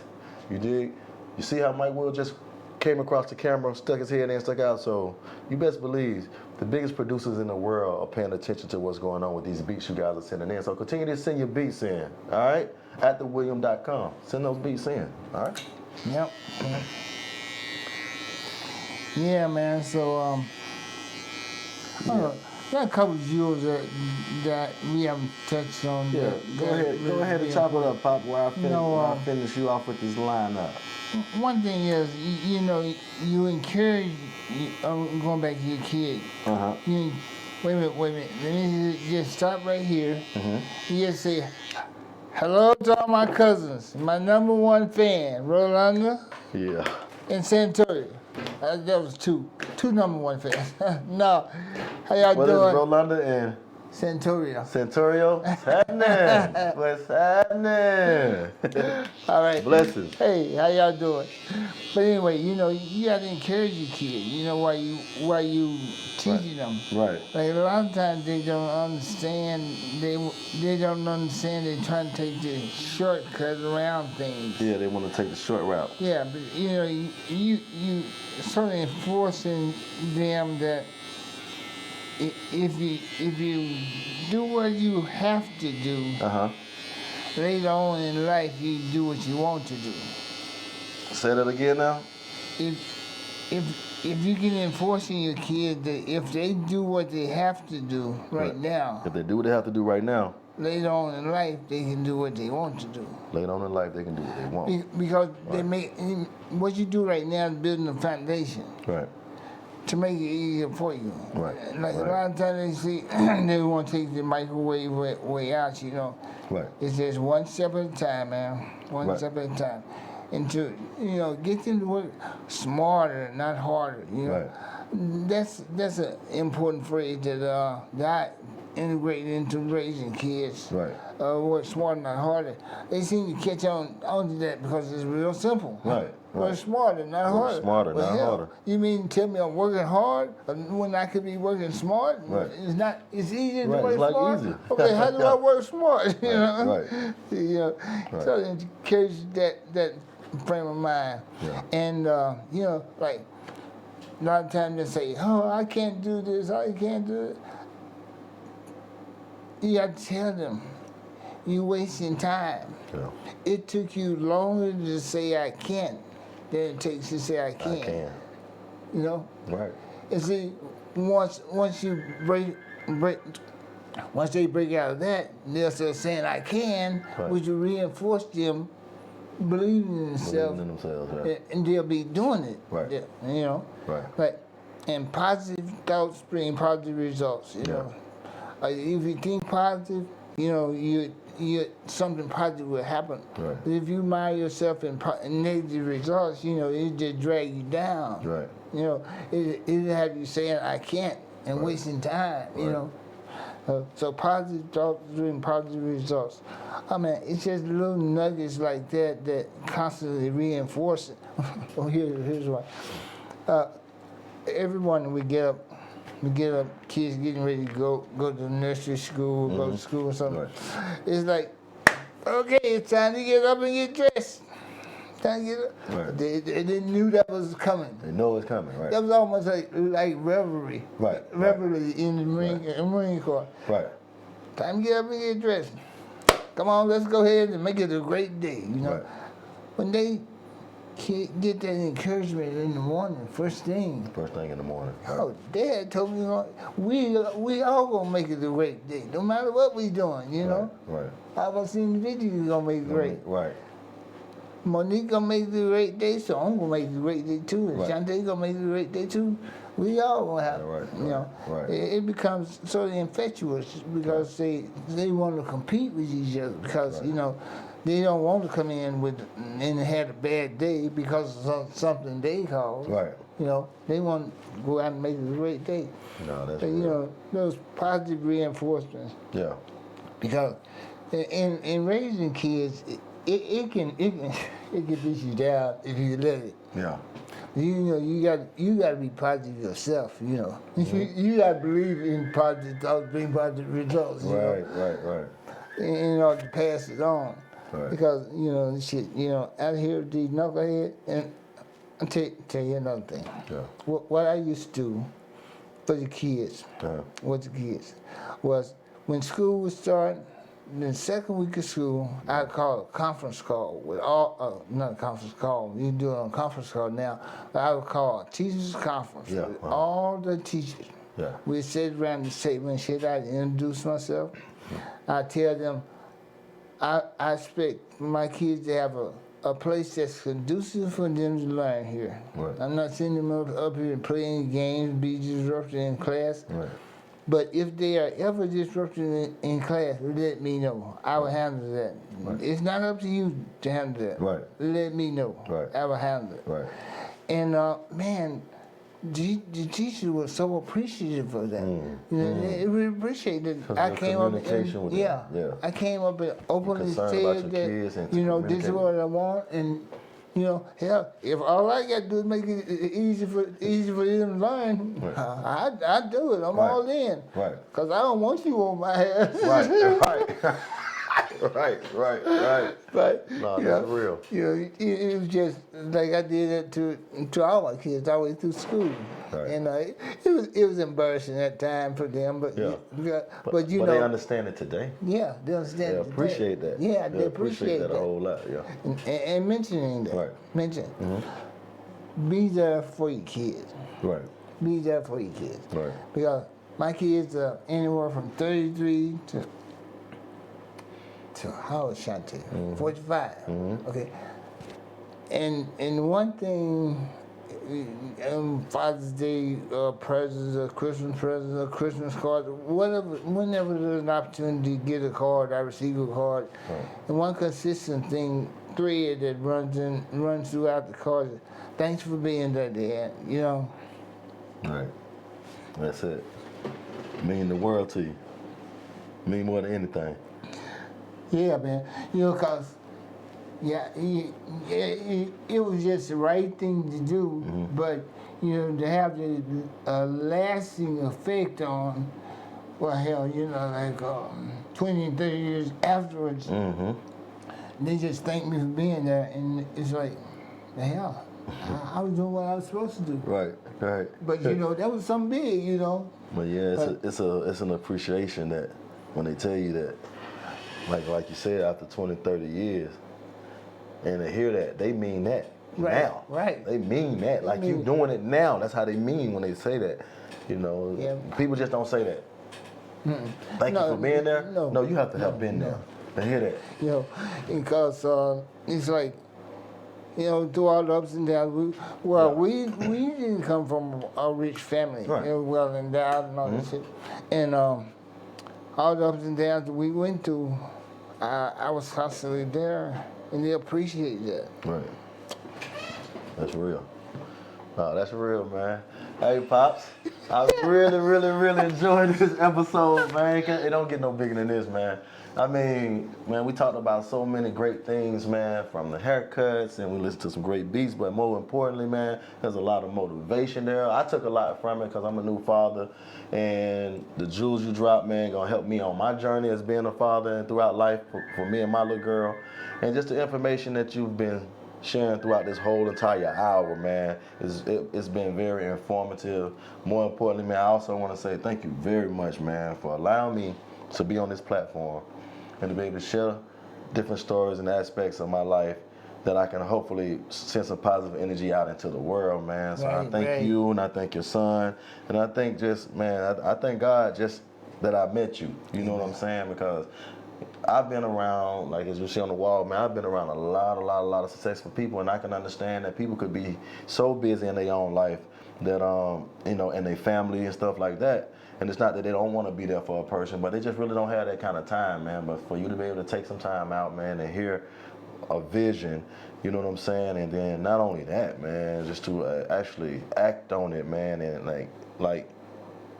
You dig? You see how Mike Will just came across the camera, stuck his head in, stuck out. So you best believe the biggest producers in the world are paying attention to what's going on with these beats you guys are sending in. So continue to send your beats in, all right? At thewilliam.com. Send those beats in, all right? Yep. Yeah, man. So there are a couple of jewels that we haven't touched on. Yeah, go ahead and chop it up, Pop, while I finish you off with this lineup. One thing is, you know, you encourage, going back to your kid, wait a minute, let me just stop right here. You just say, hello to all my cousins, my #1 fan, Rolanda Yeah. and Santoria. That was two #1 fans. No, how y'all What is doing? Rolanda and Santoria. Centurio? What's happening? What's happening? All right. Blessings. Hey, how y'all doing? But anyway, you know, you got to encourage your kid. You know, while you teaching them. Right. Like a lot of times they don't understand. They don't understand. They're trying to take the shortcut around things. Yeah, they want to take the short route. Yeah, but you know, you sort of enforcing them that if you do what you have to do, later on in life you do what you want to do. Say that again now. If you can enforce in your kids that if they do what they have to do right now, If they do what they have to do right now, later on in life they can do what they want to do. later on in life they can do what they want. Because they make what you do right now is building a foundation. Right. To make it easier for you. Right, Like a right. lot of times they see they want to take the microwave way out, you know. Right. It's just one step at a time, man. One Right. step at a time. And to, you know, get them to work smarter, not harder, you know. Right. That's an important phrase that I integrated into raising kids. Right. Work smarter, not harder. They seem to catch on to that because it's real simple. Right, Work right. smarter, not Work harder. smarter, Well, not hell, harder. You mean tell me I'm working hard when I could be working smart? Right. It's not. It's easier to Right, work it's like smart. easy. Okay, how do I work smart? You know. right. You know. Right. So it encourages that frame of mind. Yeah. And you know, like a lot of times they say, "Oh, I can't do this. I can't do it." You have to tell them, you're wasting time. Yeah. It took you longer to say I can't than it takes to say I can. I can. You know? Right. And see, once you once they break out of that, they'll start saying I can, Right. which will reinforce them believing in themselves. Believing in themselves, right. And they'll be doing it. Right. You know? Right. But and positive thoughts bring positive results, you know. If you think positive, you know, you something positive will happen. Right. But if you mind yourself in negative results, you know, it just drag you down. Right. You know, it have you saying I can't and wasting time. You Right. know. So positive thoughts bring positive results. I mean, it's just little nuggets like that constantly reinforce it. Oh, here's one. Every morning we get up, kids getting ready to go to the nursery school, go to school or something. Right. It's like, okay, it's time to get up and get dressed. Time to get up. Right. They knew that was coming. They know it's coming, right? That was almost like revelry. Right, Revelry in the Marine Corps. Right. Time to get up and get dressed. Come on, let's go ahead and make it a great day. You know, Right. when they get that encouragement in the morning, first thing. First thing in the morning. Oh, Dad told me we all gonna make it a great day, no matter what we doing, you know. Right. How about seeing the video? You gonna make it great. Right. Monique gonna make it a great day, so I'm gonna make it a great day too. And Right. Shantae gonna make it a great day too. We all gonna have, you know. Right. It becomes sort of infectious because they want to compete with each other because you know they don't want to come in with and had a bad day because of something they caused. Right. You know, they want to go out and make it a great day. No, that's So, real. you know, those positive reinforcements Yeah. because in raising kids, it can beat you down if you let it. Yeah. You know, you got to be positive yourself. You know, you got to believe in positive thoughts, bring positive results. You know, Right. in order to pass it on. Right. Because you know, shit. You know, out here with these knuckleheads, and I'll tell you another thing. Yeah. What I used to do for the kids, was when school was starting. The second week of school, I'd call a conference call with not a conference call, you do it on a conference call now, but I would call a teachers' conference Yeah, with wow. all the teachers. Yeah. We'd sit around the table and shit, I'd introduce myself. I'd tell them, I expect my kids to have a place that's conducive for them to learn here. Right. I'm not sending them up here playing games, be disrupted in class. Right. But if they are ever disrupted in class, let me know. I will handle that. Right. It's not up to you to handle that. Right. Let me know. Right. I will handle it. Right. And man, the teacher was so appreciative of that. You know, they really appreciated it. 'Cause I the came up communication with them. Yeah. I came up and openly concerned about said your kids that and you know this is communicating. what I want, and you know, hell, if all I got to do is make it easy for them to learn, Right. I do it. I'm Right. all in. Right. Cause I don't want you on my ass. Right. Right. But No, you that's know, real. You know, it was just like I did it to all my kids all the way through school. Right. And it was embarrassing at time for them, but Yeah. but you But know, they understand it today. yeah, they understand. They it today. appreciate that. Yeah, they appreciate that a whole lot. Yeah. And mentioning that, Right. be there for your kids. Right. Be there for your kids. Right. Because my kids are anywhere from 33 to how old is Shantae? 45. Okay. And one thing, Father's Day presents, or Christmas cards, whenever there's an opportunity to get a card, I receive a card. And one consistent thread that runs throughout the card is, thanks for being there, Dad. You know. Right. That's it. Mean the world to you. Mean more than anything. Yeah, man. You know, cause it was just the right thing to do, but you know, to have the lasting effect on, well, hell, you know, like 20, 30 years afterwards, they just thank me for being there, and it's like, the hell, I was doing what I was supposed to do. Right. But you know, that was something big, you know. But yeah, it's an appreciation that when they tell you that, like you said, after 20, 30 years, and to hear that, they mean that now. Right. They mean that. Like you doing it now. That's how they mean when they say that. You know, Yeah. people just don't say that. Thank you for being there. No. You have to have been there to hear that. You know, because it's like, you know, through all the ups and downs, we didn't come from a rich family, Right. you know, well endowed and all that shit. And all the ups and downs that we went through, I was constantly there, and they appreciate that. Right. That's real. No, that's real, man. Hey, Pops. I really enjoyed this episode, man. It don't get no bigger than this, man. I mean, man, we talked about so many great things, man, from the haircuts, and we listened to some great beats, but more importantly, man, there's a lot of motivation there. I took a lot from it because I'm a new father, and the jewels you dropped, man, gonna help me on my journey as being a father and throughout life for me and my little girl. And just the information that you've been sharing throughout this whole entire hour, man, it's been very informative. More importantly, man, I also want to say thank you very much, man, for allowing me to be on this platform and to be able to share different stories and aspects of my life that I can hopefully send some positive energy out into the world, man. So I Right, thank right. you, and I thank your son, and I think just, man, I thank God just that I met you. You know what I'm saying? Because I've been around, like as you see on the wall, man, I've been around a lot of successful people, and I can understand that people could be so busy in their own life that, you know, and their family and stuff like that. And it's not that they don't want to be there for a person, but they just really don't have that kind of time, man. But for you to be able to take some time out, man, and hear a vision, you know what I'm saying? And then not only that, man, just to actually act on it, man, and like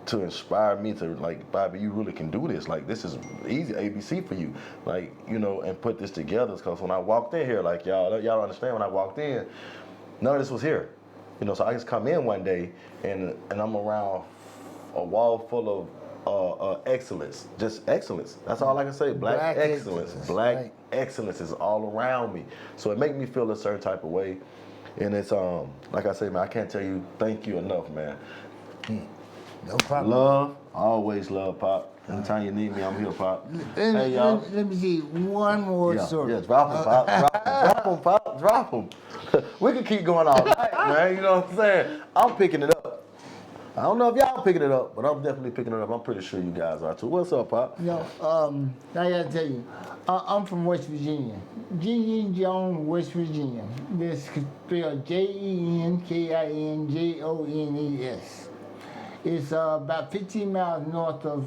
to inspire me to, like, Bobby, you really can do this. Like, this is easy, ABC for you. Like, you know, and put this together. Because when I walked in here, like, y'all understand, when I walked in, none of this was here. You know, so I just come in one day and I'm around a wall full of excellence, just excellence. That's all I can say. Black excellence. Black right. excellence is all around me. So it makes me feel a certain type of way. And it's like I say, man, I can't tell you thank you enough, man. No problem. Love, always love, Pop. Anytime you need me, I'm here, Pop. Let, Hey, y'all. let me see one more Yeah, story. yeah, drop him, Pop. Drop him, Pop. Drop him. We can keep going all night, man. You know what I'm saying? I'm picking it up. I don't know if y'all picking it up, but I'm definitely picking it up. I'm pretty sure you guys are too. What's up, Pop? You know, I gotta tell you, I'm from West Virginia. Gene Jones, West Virginia. This is spelled Jenkinjones. It's about 15 miles north of.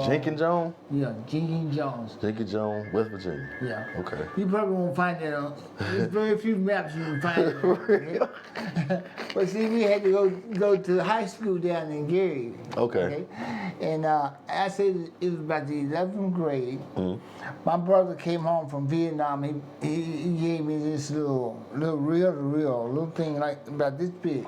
Jenkins Jones? Yeah, Jenkins Jones. Jenkins Jones, West Virginia. Yeah. Okay. You probably won't find that on. There's very few maps you can find it on. Okay? But see, we had to go to high school down in Gary. Okay. And I said it was about the 11th grade. Mm-hmm. My brother came home from Vietnam. He gave me this little reel-to-reel, little thing like about this big.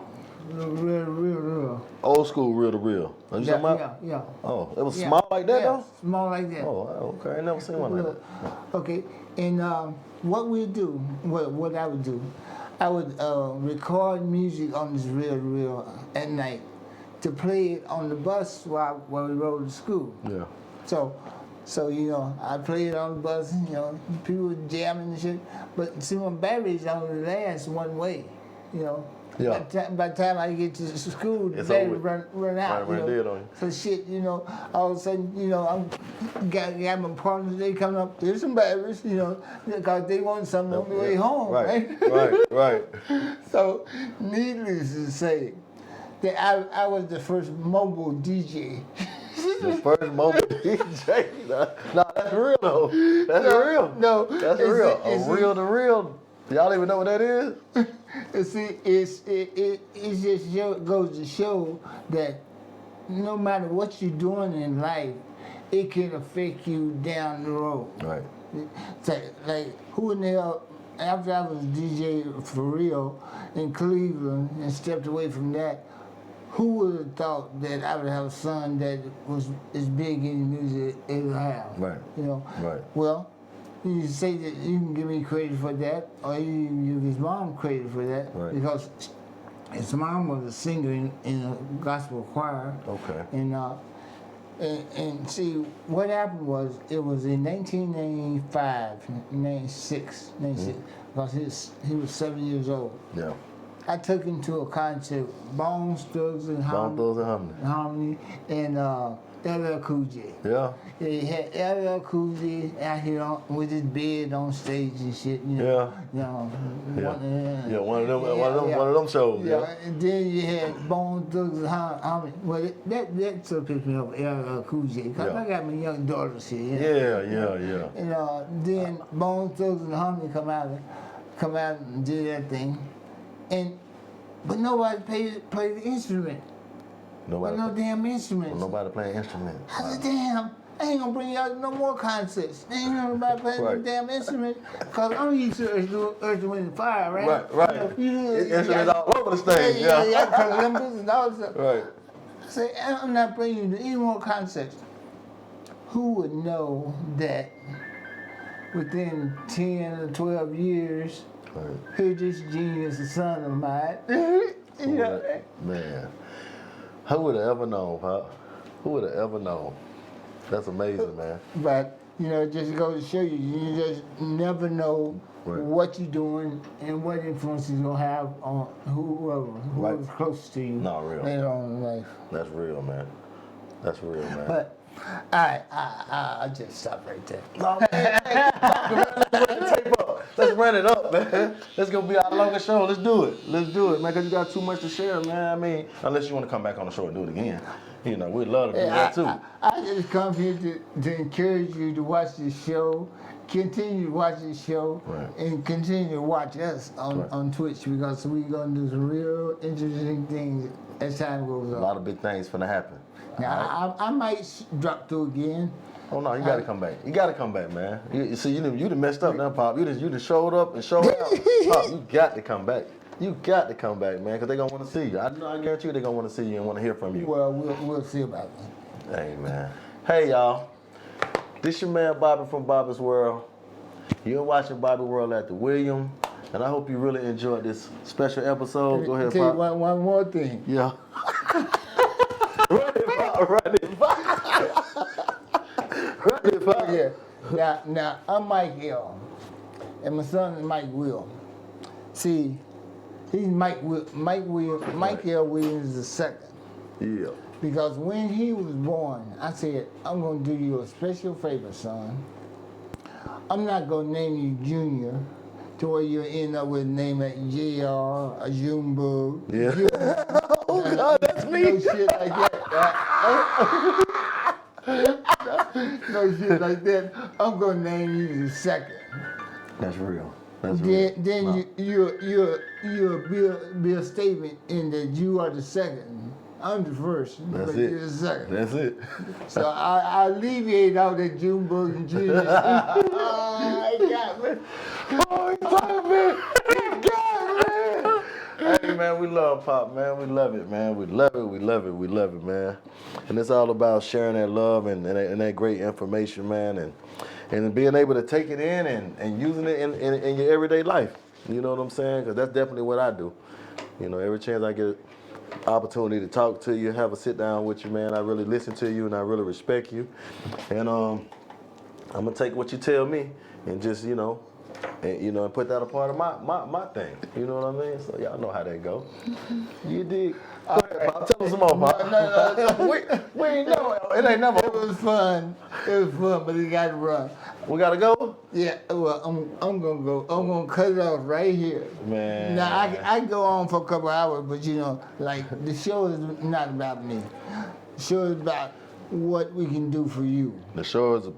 Little reel. Old school, real to real. Are you talking about? Yeah. Oh, it was small like that, yeah, though? small like that. Oh, okay. I never seen one like that. Okay, and what I would do, I would record music on this reel at night to play it on the bus while we rode to school. Yeah. So you know, I played it on the bus. You know, people were jamming and shit. But see, my batteries only last one way. You know. Yeah. By the time I get to school, the It's battery over. run out. Run you know? dead on you. So shit, you know, all of a sudden, you know, I'm got my partners. They coming up. There's some batteries, you know, because they want something on the way home, right? Right. So, needless to say, that I was the first mobile DJ. The first mobile DJ. Nah, that's real though. That's real. No, That's it's real. a- it's A reel to reel. Y'all even know what that is? You see, it just goes to show that no matter what you're doing in life, it can affect you down the road. Right. So, like, who in the hell, after I was DJ for real in Cleveland and stepped away from that, who would have thought that I would have a son that was as big in music as I have? Right. You know? Right. Well, you say that you can give me credit for that, or you can give his mom credit for that, Right. because his mom was a singer in a gospel choir. Okay. And see, what happened was, it was in 1995, 96, because he was 7 years old. Yeah. I took him to a concert, Bones, Thugs, and Bone Thugs and Harmony. and LL Cool J. Yeah. He had LL Cool J out here with his bed on stage and shit. You know, Yeah. one of them. One of them shows. Yeah, and then you had Bone Thugs and Harmony. Well, that sort of pissed me off, LL Cool J, because Yeah. I got my young daughters here. You know? Yeah. And then Bone Thugs and Harmony come out and do that thing, but nobody played the instrument. Nobody. No damn instruments. Nobody playing instrument. I said, damn, I ain't gonna bring y'all no more concerts. Ain't nobody playing Right. no damn instrument. Cause I'm used to Earth, Wind, and Fire, right? Right. You know, Instruments all over the stage. Yeah, Columbus and all that stuff. Right. Say, I'm not bringing you to any more concerts. Who would know that within 10 or 12 years, Right. here this genius, a son of mine. You know, Man. Who would have ever known, Pop? Who would have ever known? That's amazing, man. but, you know, just goes to show you, you just never know Right. what you're doing and what influence you're gonna have on whoever's close to you No, real. later on in life. That's real, man. That's real, man. But I just stop right there. No, man. Let's run it up, man. That's gonna be our longest show. Let's do it, man. Cause you got too much to share, man. I mean, unless you want to come back on the show and do it again, you know, we'd love to do that too. I just come here to encourage you to watch this show, continue to watch this show, Right. and continue to watch us on Twitch because we're gonna do some real interesting things as time goes A on. lot of big things finna happen. Now I might drop through again. Oh no, you gotta come back. You gotta come back, man. You see, you done messed up now, Pop. You done showed up and showed out. Pop, you got to come back. You got to come back, man, because they gonna want to see you. I guarantee you they gonna want to see you and want to hear from you. Well, we'll see about that. Hey, man. Hey, y'all. This your man Bobby from Bobby's World. You're watching Bobby World at the William, and I hope you really enjoyed this special episode. Go ahead, Tell you Pop. one more thing. Yeah. Run it, Pop. Run it, Pop. Run it, Pop. Yeah. Now I'm Mike L. And my son is Mike Will. See, he's Mike L. Williams II. Yeah. Because when he was born, I said, I'm going to do you a special favor, son. I'm not going to name you Junior to where you end up with a name like JR or Junebug. Yeah. Oh, God, that's me. No shit like that. No shit like that. I'm going to name you the second. That's real. That's real. Then Wow. you'll be a statement in that you are the second. I'm the first, That's but it. you're the second. That's it. So I alleviate all that Junebug and Junior. I got me. Oh, he got me. He got me. Hey, man, we love Pop, man. We love it, man. We love it. We love it. We love it, man. And it's all about sharing that love and that great information, man, and being able to take it in and using it in your everyday life. You know what I'm saying? Because that's definitely what I do. You know, every chance I get opportunity to talk to you, have a sit down with you, man, I really listen to you and I really respect you. And I'm gonna take what you tell me and just, and put that a part of my thing. You know what I mean? So y'all know how that go. You dig? Go ahead, Pop. Tell us some more, Pop. No. We ain't know. It ain't never. It was fun. It was fun, but it got to run. We gotta go? Yeah, well, I'm gonna go. I'm gonna cut it off right here. Man. Now I go on for a couple hours, but like the show is not about me. The show is about what we can do for you. The show is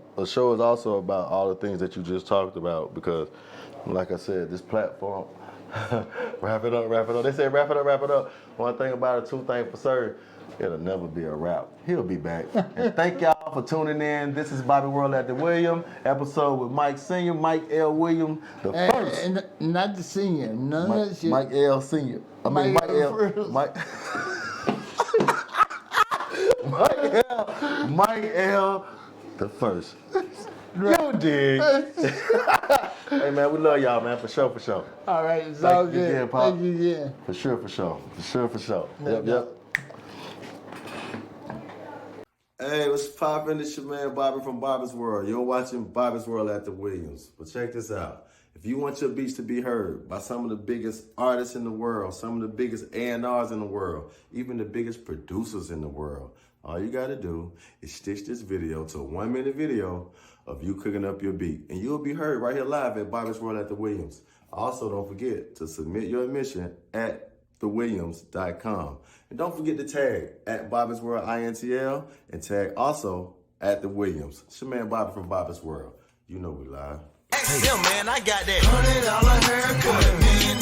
also about all the things that you just talked about because, like I said, this platform. Wrap it up. They say wrap it up. One thing about it, two things for certain. It'll never be a wrap. He'll be back. And thank y'all for tuning in. This is Bobby World at the William, episode with Mike Sr., Mike L. William, the first. And not the senior. None of that shit. Mike L. Sr. I mean, Mike Mike L. L. first. Mike L. the first. You dig. Hey, man, we love y'all, man, for sure. All right, it's Thank all you good. again, Pop. Thank you again. For sure. Yep. Hey, what's poppin'? It's your man Bobby from Bobby's World. You're watching Bobby's World at the Williams. But check this out. If you want your beats to be heard by some of the biggest artists in the world, some of the biggest A&Rs in the world, even the biggest producers in the world, all you gotta do is stitch this video to a 1-minute video of you cooking up your beat. And you'll be heard right here live at Bobby's World at the Williams. Also, don't forget to submit your admission at thewilliams.com. And don't forget to tag at Bobby's World INTL and tag also at the Williams. It's your man Bobby from Bobby's World. You know we live. Hey, man, I got that $100 haircut, $1 million